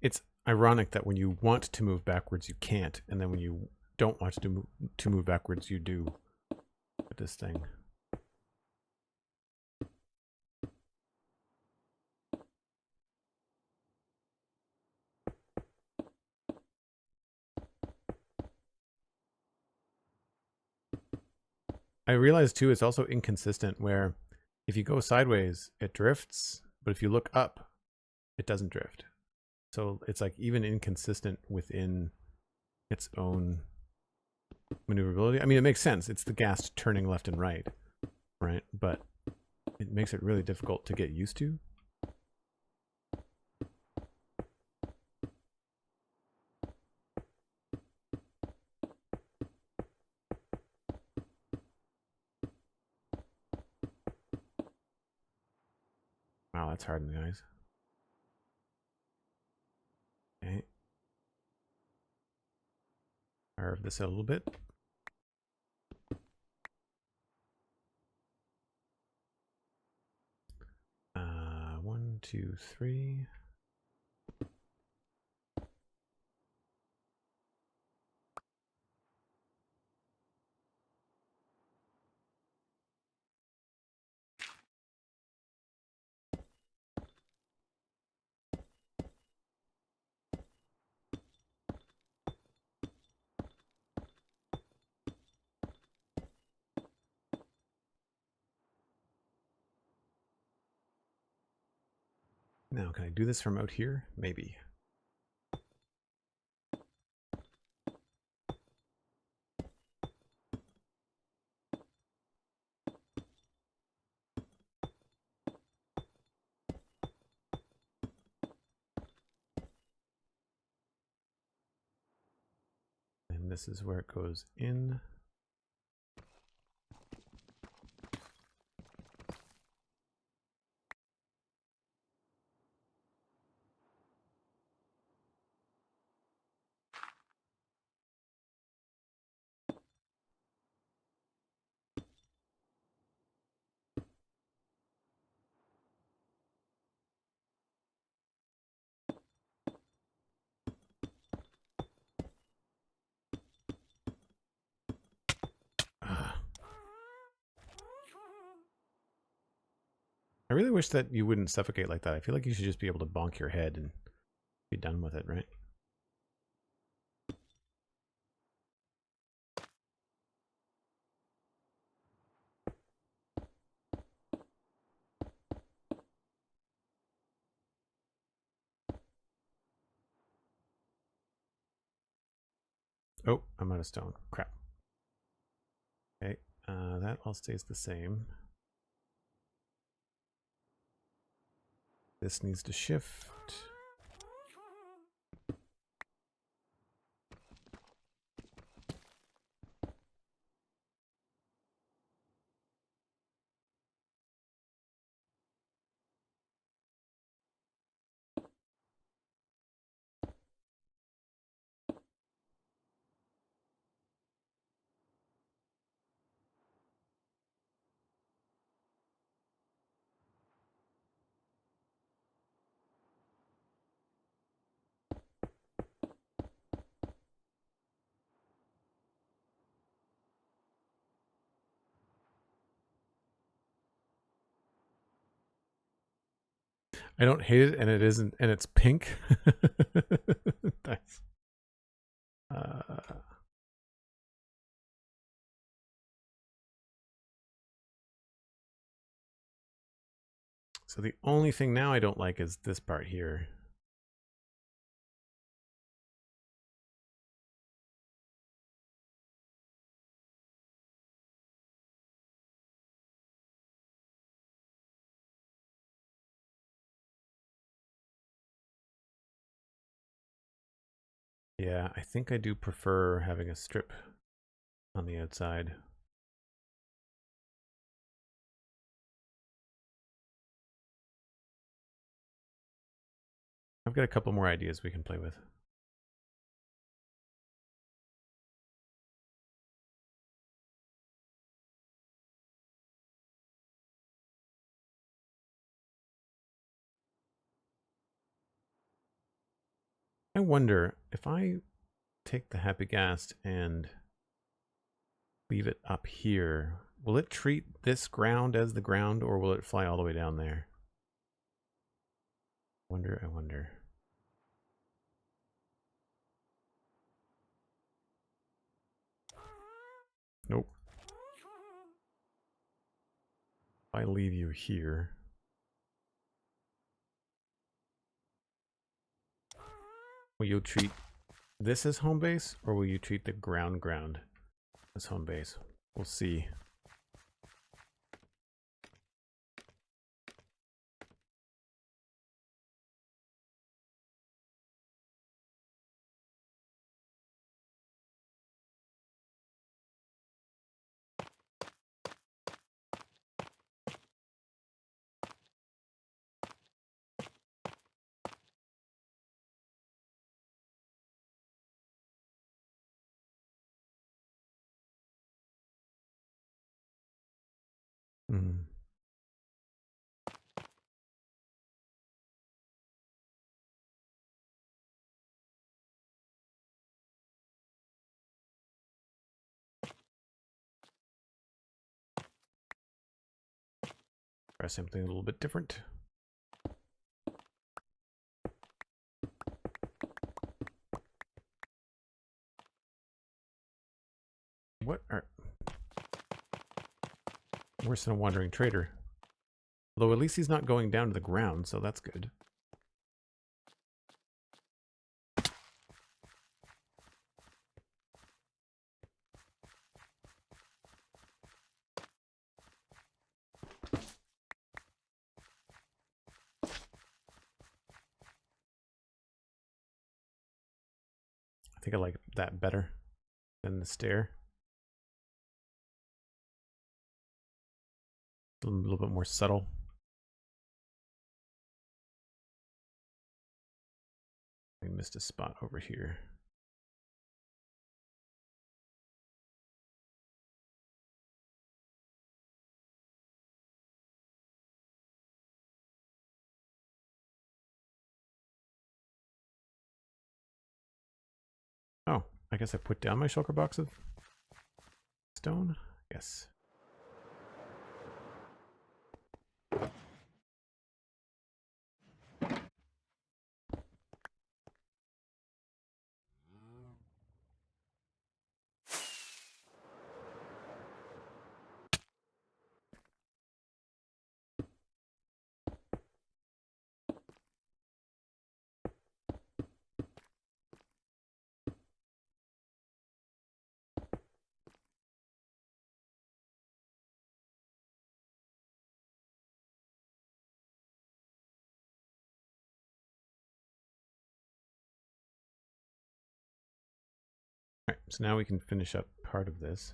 It's ironic that when you want to move backwards, you can't, and then when you don't want to move backwards, you do with this thing. I realized too, it's also inconsistent where if you go sideways, it drifts, but if you look up, it doesn't drift. So it's like even inconsistent within its own maneuverability. I mean, it makes sense. It's the gas turning left and right, right? But it makes it really difficult to get used to. Wow, that's hard, guys. Okay. Carve this out a little bit. 1, 2, 3. Now, can I do this from out here? Maybe. And this is where it goes in. I really wish that you wouldn't suffocate like that. I feel like you should just be able to bonk your head and be done with it, right? Oh, I'm out of stone. Crap. Okay, that all stays the same. This needs to shift. I don't hate it, and it isn't, and it's pink. Nice. So the only thing now I don't like is this part here. Yeah, I think I do prefer having a strip on the outside. I've got a couple more ideas we can play with. I wonder if I take the Happy Ghast and leave it up here, will it treat this ground as the ground, or will it fly all the way down there? I wonder. Nope. If I leave you here, will you treat this as home base, or will you treat the ground as home base? We'll see. Mm. Try something a little bit different. What are... Worse than a wandering trader. Although at least he's not going down to the ground, so that's good. I think I like that better than the stair. A little bit more subtle. I missed a spot over here. Oh, I guess I put down my shulker box of stone? Yes. All right, so now we can finish up part of this.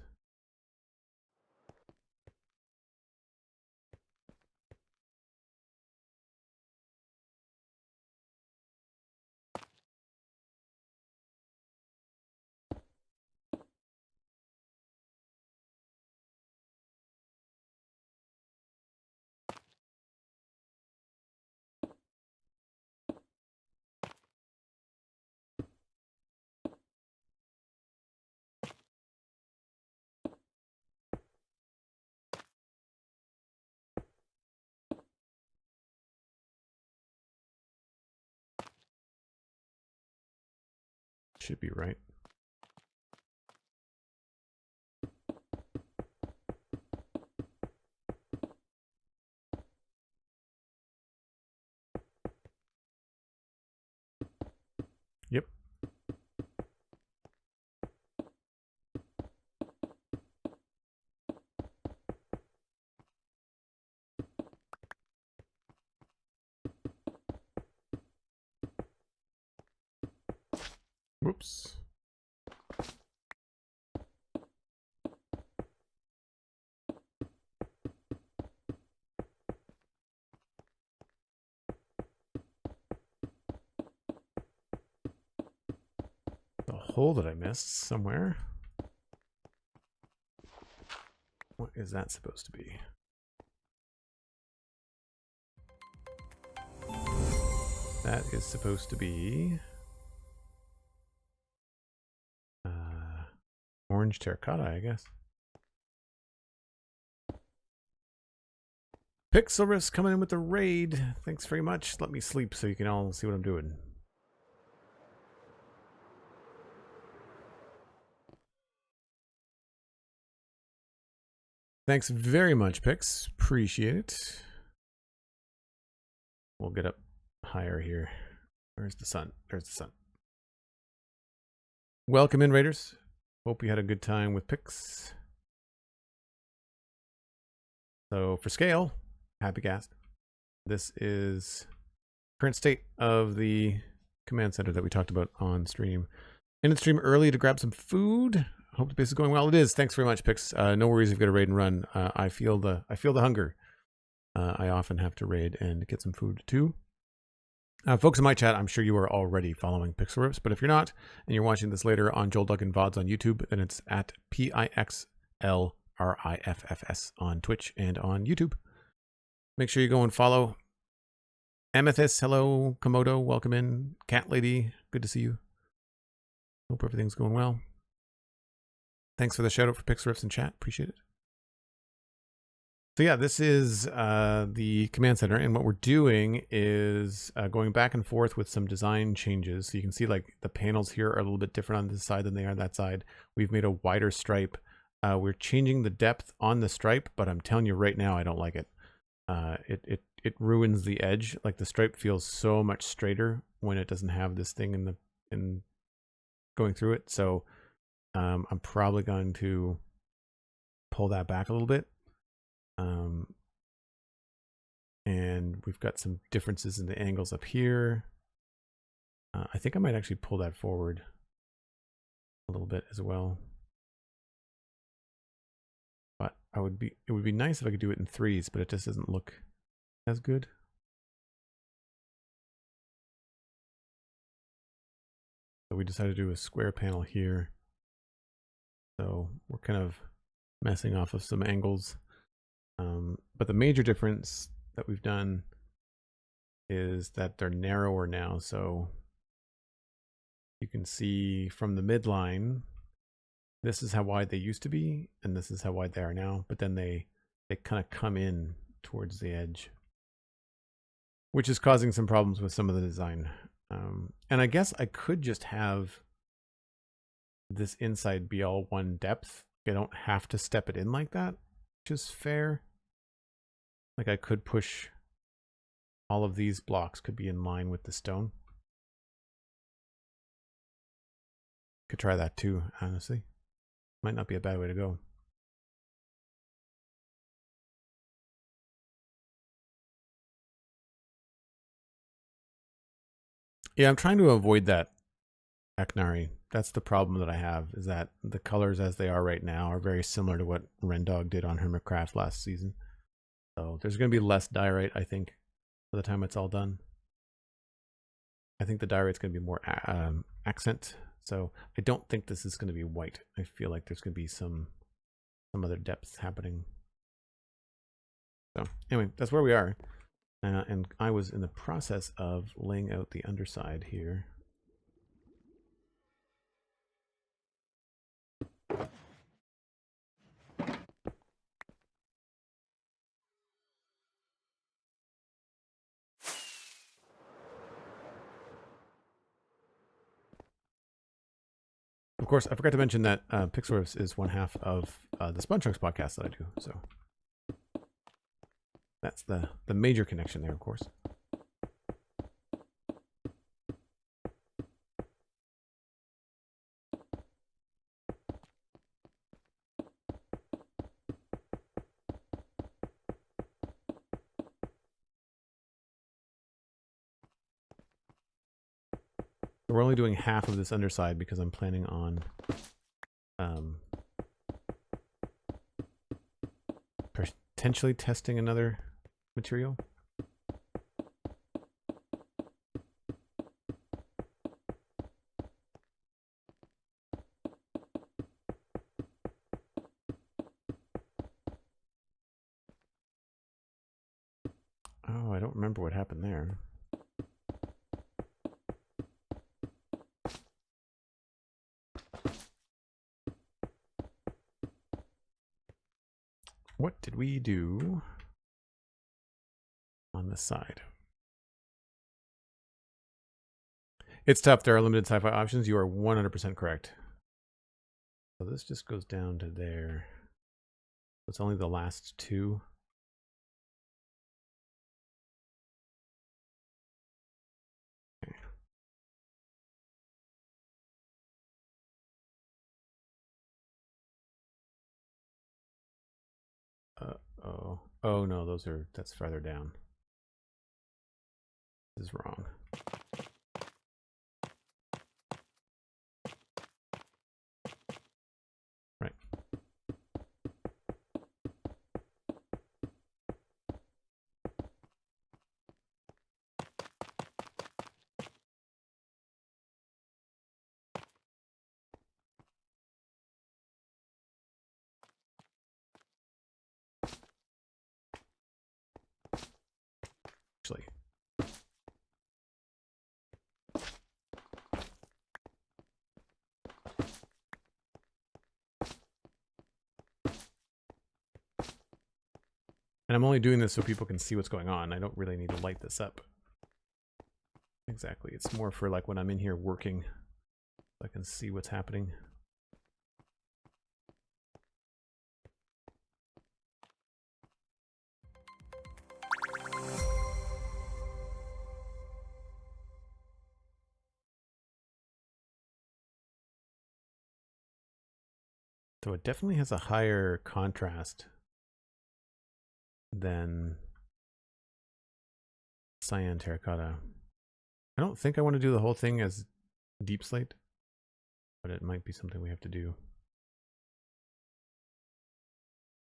Should be right. Yep. Whoops. The hole that I missed somewhere. What is that supposed to be? That is supposed to be orange terracotta, I guess. Pixelris coming in with the raid. Thanks very much. Let me sleep so you can all see what I'm doing. Thanks very much, Pix. Appreciate it. We'll get up higher here. Where's the sun? There's the sun. Welcome in, Raiders. Hope you had a good time with Pix. So for scale, happy cast. This is current state of the command center that we talked about on stream. In the stream early to grab some food. Hope the base is going well. It is. Thanks very much, Pix. No worries if you've got to raid and run. I feel the hunger. I often have to raid and get some food too. Folks in my chat, I'm sure you are already following Pixel Rips, but if you're not and you're watching this later on Joel Duggan VODs on YouTube, then it's at PIXLRIFFS on Twitch and on YouTube. Make sure you go and follow. Amethyst, hello. Komodo, welcome in. Cat Lady, good to see you. Hope everything's going well. Thanks for the shout out for Pixel Rips in chat. Appreciate it. So yeah, this is the command center, and what we're doing is going back and forth with some design changes. So you can see like the panels here are a little bit different on this side than they are on that side. We've made a wider stripe. We're changing the depth on the stripe, but I'm telling you right now, I don't like it. It ruins the edge. Like the stripe feels so much straighter when it doesn't have this thing in going through it. So I'm probably going to pull that back a little bit. And we've got some differences in the angles up here. I think I might actually pull that forward a little bit as well. But it would be nice if I could do it in threes, but it just doesn't look as good. So we decided to do a square panel here. So we're kind of messing off of some angles. But the major difference that we've done is that they're narrower now. So you can see from the midline, this is how wide they used to be, and this is how wide they are now. But then they kind of come in towards the edge, which is causing some problems with some of the design. And I guess I could just have this inside be all one depth. I don't have to step it in like that, which is fair. Like I could push all of these blocks could be in line with the stone. Could try that too, honestly. Might not be a bad way to go. Yeah, I'm trying to avoid that, Aknari. That's the problem that I have, is that the colors as they are right now are very similar to what Rendog did on Hermitcraft last season. So there's going to be less diorite, I think, by the time it's all done. I think the diorite's going to be more accent. So I don't think this is going to be white. I feel like there's going to be some other depth happening. So anyway, that's where we are. And I was in the process of laying out the underside here. course, I forgot to mention that Pixelriffs is one half of the SpongeChunks podcast that I do. So that's the major connection there, of course. We're only doing half of this underside because I'm planning on potentially testing another material. Oh, I don't remember what happened there. What did we do on this side? It's tough. There are limited sci-fi options. You are 100% correct. So this just goes down to there. It's only the last two. Okay. Uh-oh. Oh no, that's farther down. This is wrong. Right. Actually. And I'm only doing this so people can see what's going on. I don't really need to light this up. Exactly. It's more for like when I'm in here working, so I can see what's happening. So it definitely has a higher contrast than cyan terracotta. I don't think I want to do the whole thing as deep slate, but it might be something we have to do.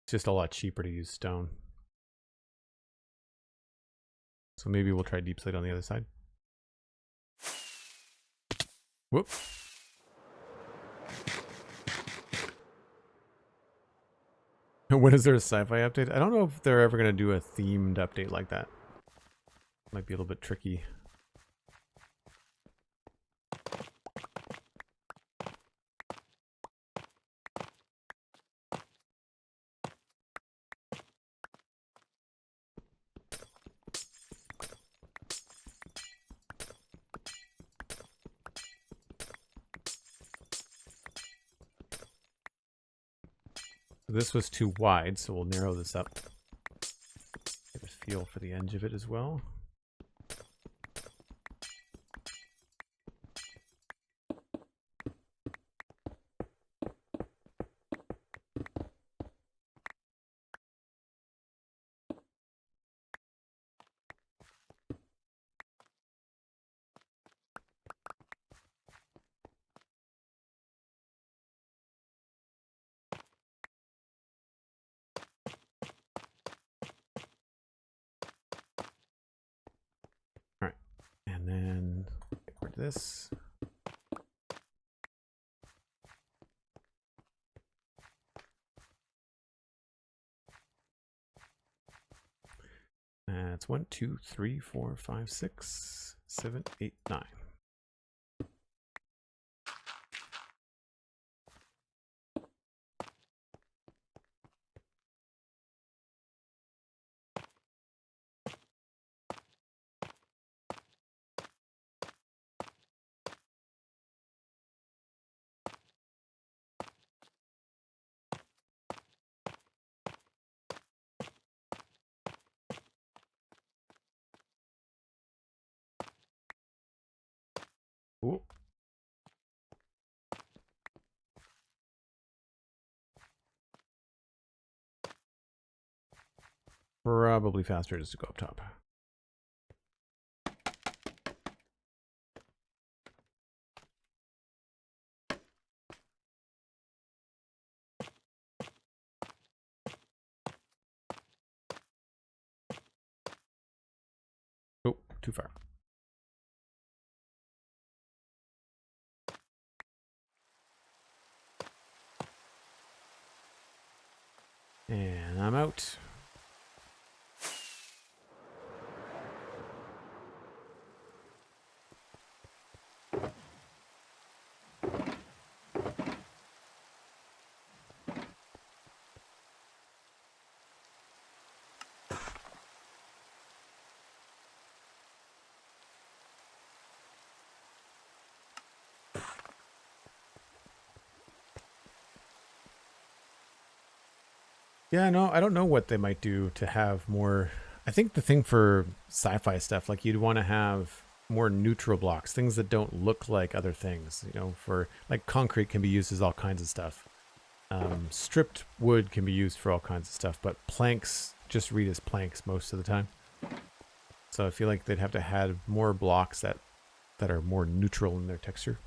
It's just a lot cheaper to use stone. So maybe we'll try deep slate on the other side. Whoop. When is there a sci-fi update? I don't know if they're ever going to do a themed update like that. Might be a little bit tricky. This was too wide, so we'll narrow this up. Get a feel for the edge of it as well. All right, and then get rid of this. That's 1, 2, 3, 4, 5, 6, 7, 8, 9. Ooh. Probably faster just to go up top. Oh, too far. And I'm out. Yeah, no, I don't know what they might do to have more. I think the thing for sci-fi stuff, like you'd want to have more neutral blocks, things that don't look like other things. You know, for like concrete can be used as all kinds of stuff. Stripped wood can be used for all kinds of stuff, but planks just read as planks most of the time. So I feel like they'd have to have more blocks that are more neutral in their texture.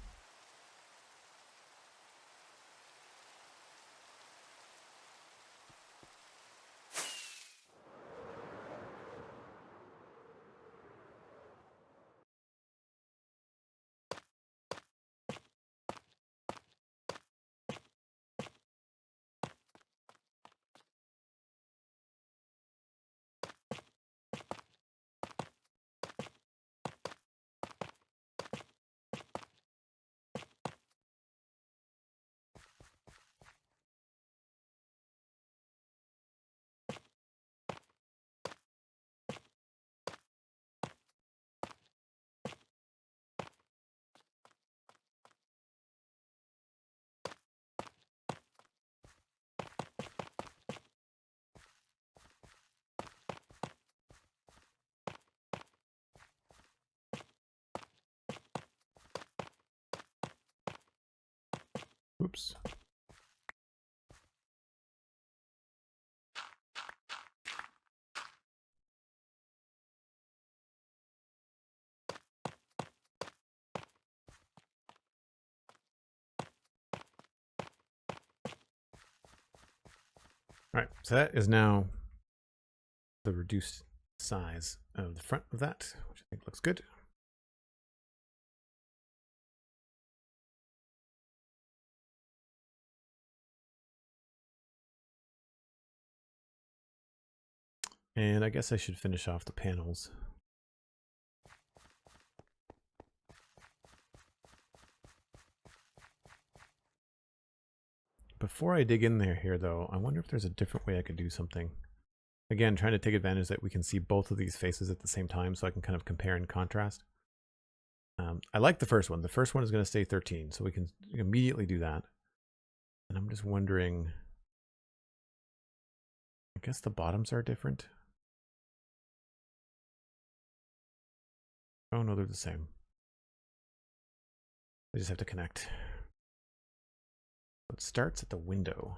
Oops. All right, so that is now the reduced size of the front of that, which I think looks good. And I guess I should finish off the panels. Before I dig in there here, though, I wonder if there's a different way I could do something. Again, trying to take advantage that we can see both of these faces at the same time, so I can kind of compare and contrast. I like the first one. The first one is going to stay 13, so we can immediately do that. And I'm just wondering, I guess the bottoms are different. Oh no, they're the same. They just have to connect. It starts at the window.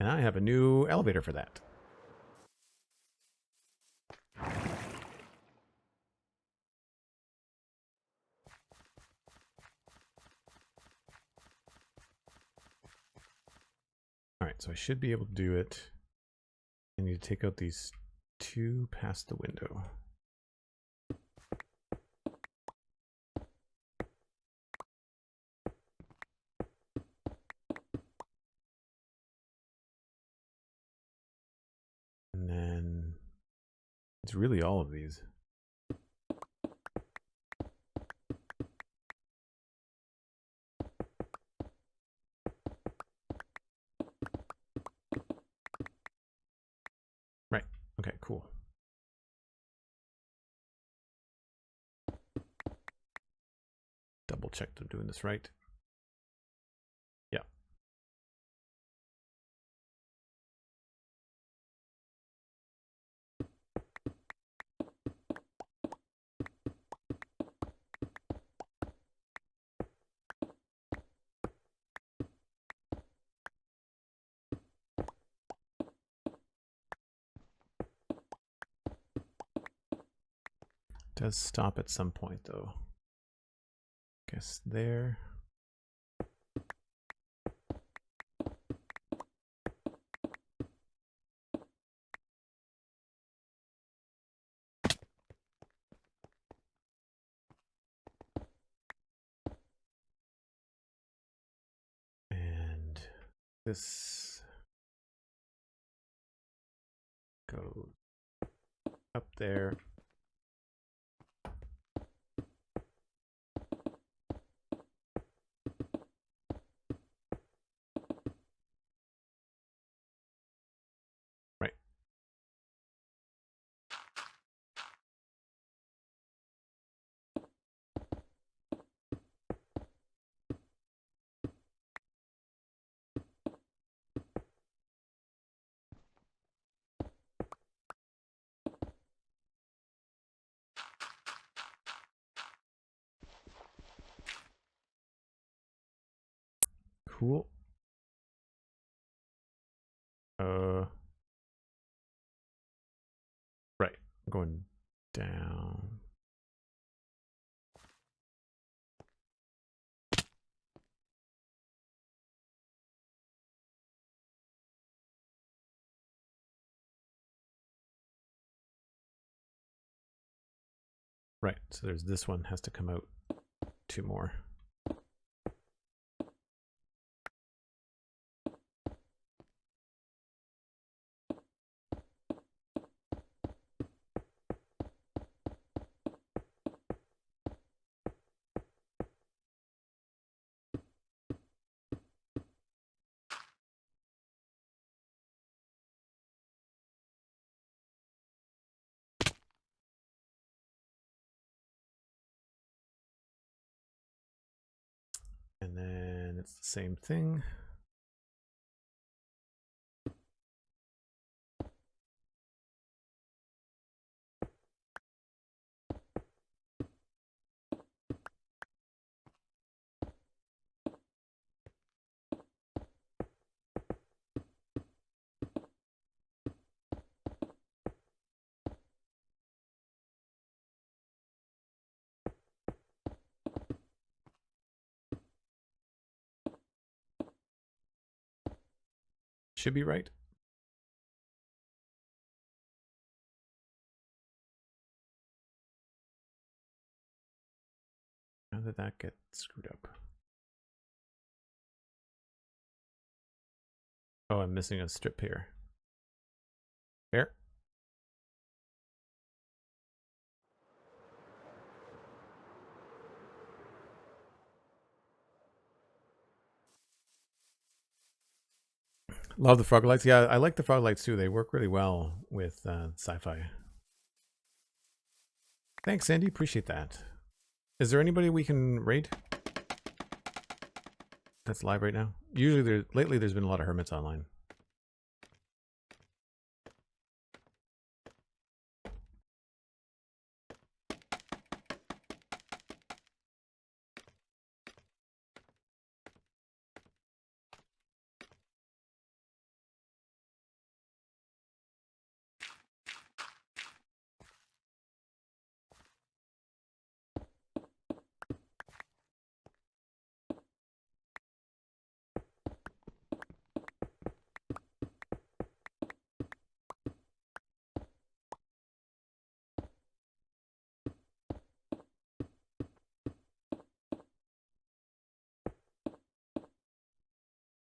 And I have a new elevator for that. All right, so I should be able to do it. I need to take out these two past the window. And then it's really all of these. Right. Okay, cool. Double check I'm doing this right. Yeah. Does stop at some point though. Guess there. And this goes up there. Right. Cool. Right. I'm going down. Right. So there's this one has to come out 2 more. And then it's the same thing. Should be right. How did that get screwed up? Oh, I'm missing a strip here. Fair. Love the frog lights. Yeah, I like the frog lights too. They work really well with sci-fi. Thanks, Sandy. Appreciate that. Is there anybody we can raid that's live right now? Usually, lately there's been a lot of hermits online.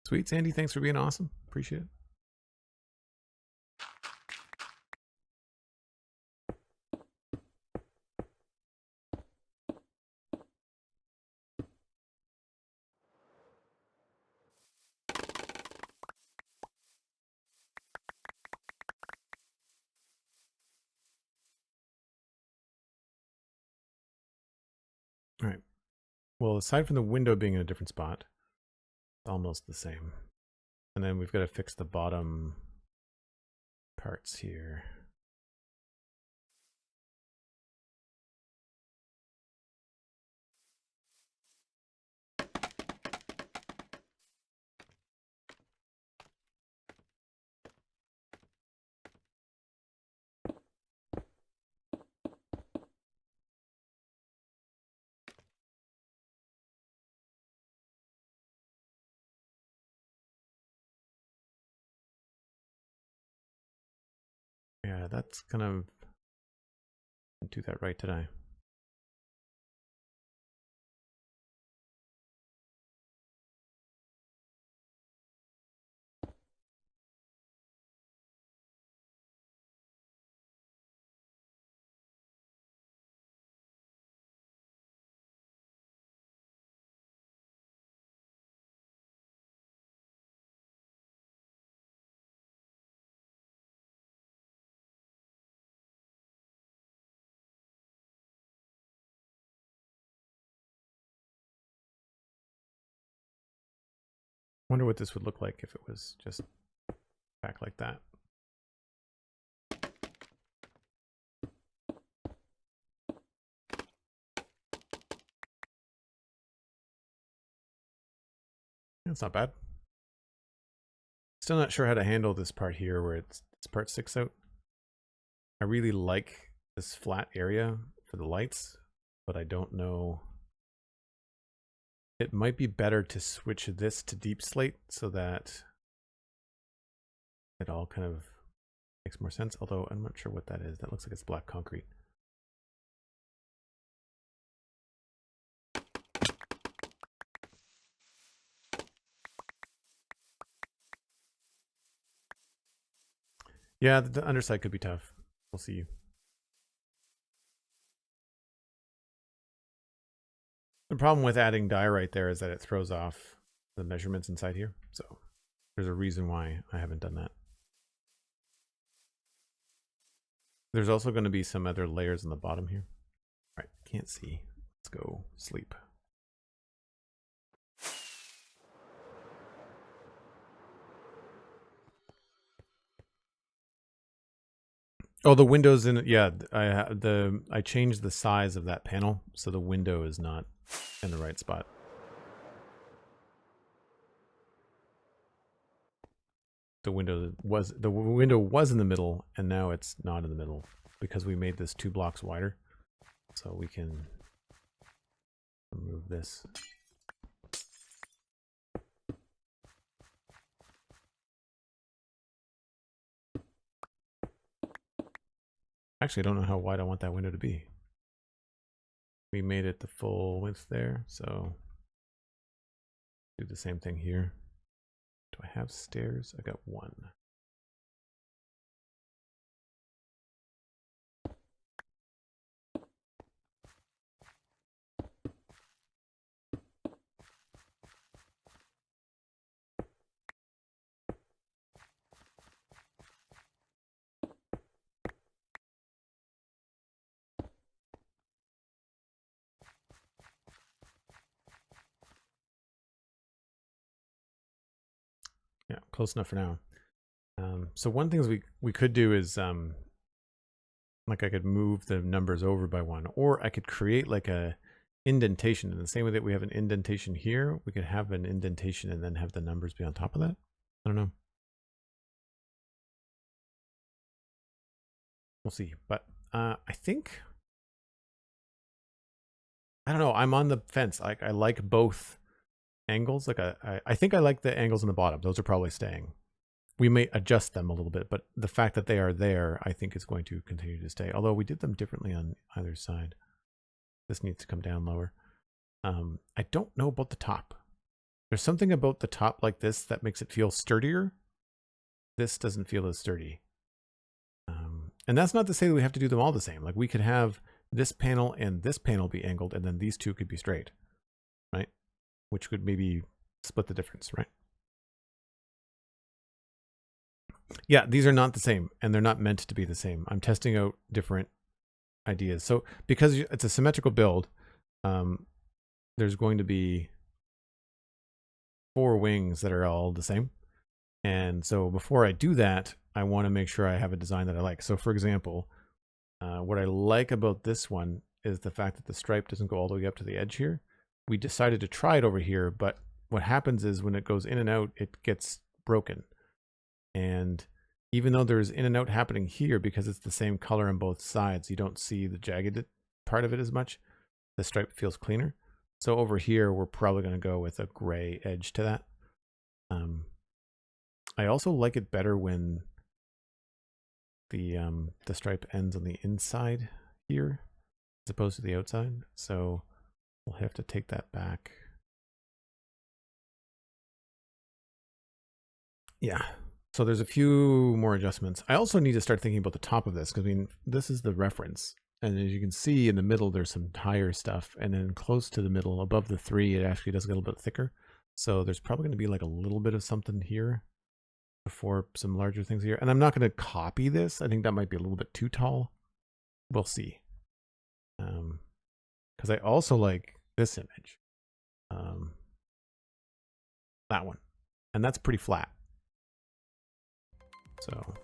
Sweet Sandy, thanks for being awesome. Appreciate it. All right. Well, aside from the window being in a different spot, it's almost the same. And then we've got to fix the bottom parts here. that's kind of, didn't do that right, did I? Wonder what this would look like if it was just back like that. That's not bad. Still not sure how to handle this part here where this part sticks out. I really like this flat area for the lights, but I don't know. It might be better to switch this to deep slate so that it all kind of makes more sense, although I'm not sure what that is. That looks like it's black concrete. Yeah, the underside could be tough. We'll see. The problem with adding dye right there is that it throws off the measurements inside here. So there's a reason why I haven't done that. There's also going to be some other layers on the bottom here. All right, can't see. Let's go sleep. Oh, the window's in. Yeah, I changed the size of that panel, so the window is not in the right spot. The window was in the middle, and now it's not in the middle because we made this 2 blocks wider. So we can remove this. Actually, I don't know how wide I want that window to be. We made it the full width there, so do the same thing here. Do I have stairs? I got 1. Yeah, close enough for now. So one thing we could do is like I could move the numbers over by 1, or I could create like a indentation in the same way that we have an indentation here. We could have an indentation and then have the numbers be on top of that. I don't know. We'll see. But I think, I don't know. I'm on the fence. I like both angles. Like I think I like the angles on the bottom. Those are probably staying. We may adjust them a little bit, but the fact that they are there, I think is going to continue to stay. Although we did them differently on either side. This needs to come down lower. I don't know about the top. There's something about the top like this that makes it feel sturdier. This doesn't feel as sturdy. And that's not to say that we have to do them all the same. Like we could have this panel and this panel be angled, and then these two could be straight, right? Which could maybe split the difference, right? Yeah, these are not the same, and they're not meant to be the same. I'm testing out different ideas. So because it's a symmetrical build, there's going to be 4 wings that are all the same. And so before I do that, I want to make sure I have a design that I like. So for example, what I like about this one is the fact that the stripe doesn't go all the way up to the edge here. We decided to try it over here, but what happens is when it goes in and out, it gets broken. And even though there's in and out happening here, because it's the same color on both sides, you don't see the jagged part of it as much. The stripe feels cleaner. So over here, we're probably going to go with a gray edge to that. I also like it better when the stripe ends on the inside here as opposed to the outside. So we'll have to take that back. Yeah. So there's a few more adjustments. I also need to start thinking about the top of this because I mean, this is the reference. And as you can see in the middle, there's some higher stuff. And then close to the middle, above the 3, it actually does get a little bit thicker. So there's probably going to be like a little bit of something here before some larger things here. And I'm not going to copy this. I think that might be a little bit too tall. We'll see. Because I also like this image. That one. And that's pretty flat. So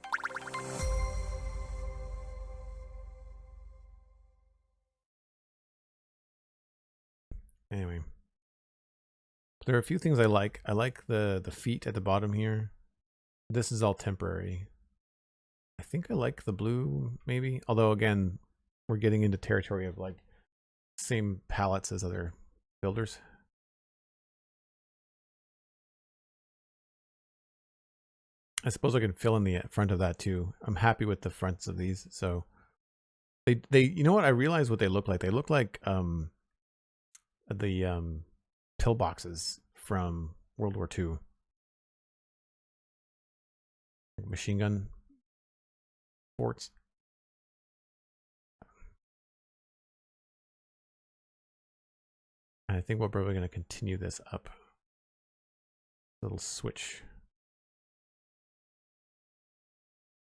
anyway, there are a few things I like. I like the feet at the bottom here. This is all temporary. I think I like the blue maybe, although again, we're getting into territory of like same palettes as other builders. I suppose I can fill in the front of that too. I'm happy with the fronts of these. So they you know what? I realize what they look like. They look like the pillboxes from World War II. Machine gun forts. I think we're probably going to continue this up. Little switch.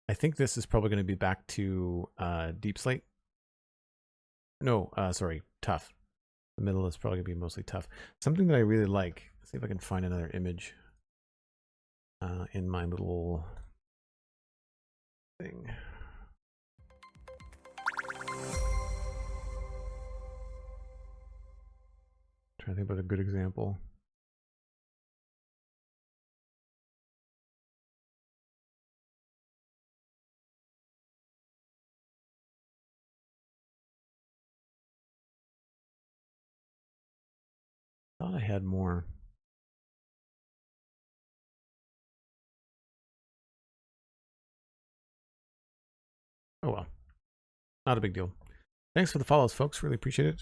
I think this is probably going to be back to deep slate. No, sorry, tough. The middle is probably going to be mostly tough. Something that I really like. Let's see if I can find another image in my little thing. Trying to think about a good example. Thought I had more. Oh well, not a big deal. Thanks for the follows, folks. Really appreciate it.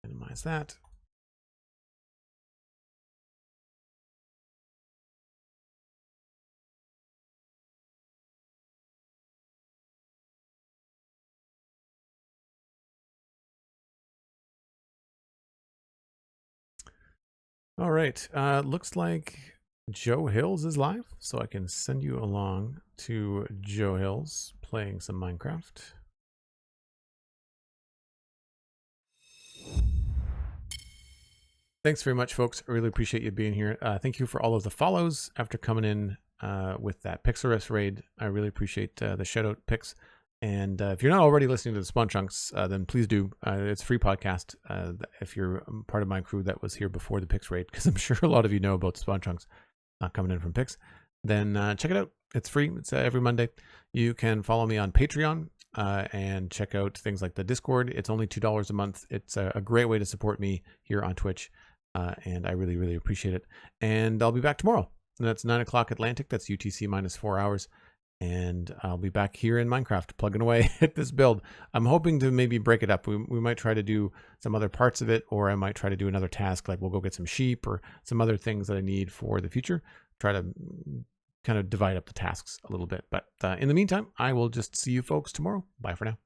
Minimize that. All right, looks like Joe Hills is live, so I can send you along to Joe Hills playing some Minecraft. Thanks very much, folks. I really appreciate you being here. Thank you for all of the follows after coming in with that Pixelrest raid. I really appreciate the shout out picks. And if you're not already listening to the Spawn Chunks, then please do. It's a free podcast if you're part of my crew that was here before the Pix raid, because I'm sure a lot of you know about Spawn Chunks coming in from Pix. Then check it out. It's free. It's every Monday. You can follow me on Patreon and check out things like the Discord. It's only $2 a month. It's a great way to support me here on Twitch, and I really, really appreciate it. And I'll be back tomorrow. And that's 9 o'clock Atlantic. That's UTC minus 4 hours. And I'll be back here in Minecraft plugging away at this build. I'm hoping to maybe break it up. We might try to do some other parts of it, or I might try to do another task, like we'll go get some sheep or some other things that I need for the future. Try to kind of divide up the tasks a little bit. But in the meantime, I will just see you folks tomorrow. Bye for now.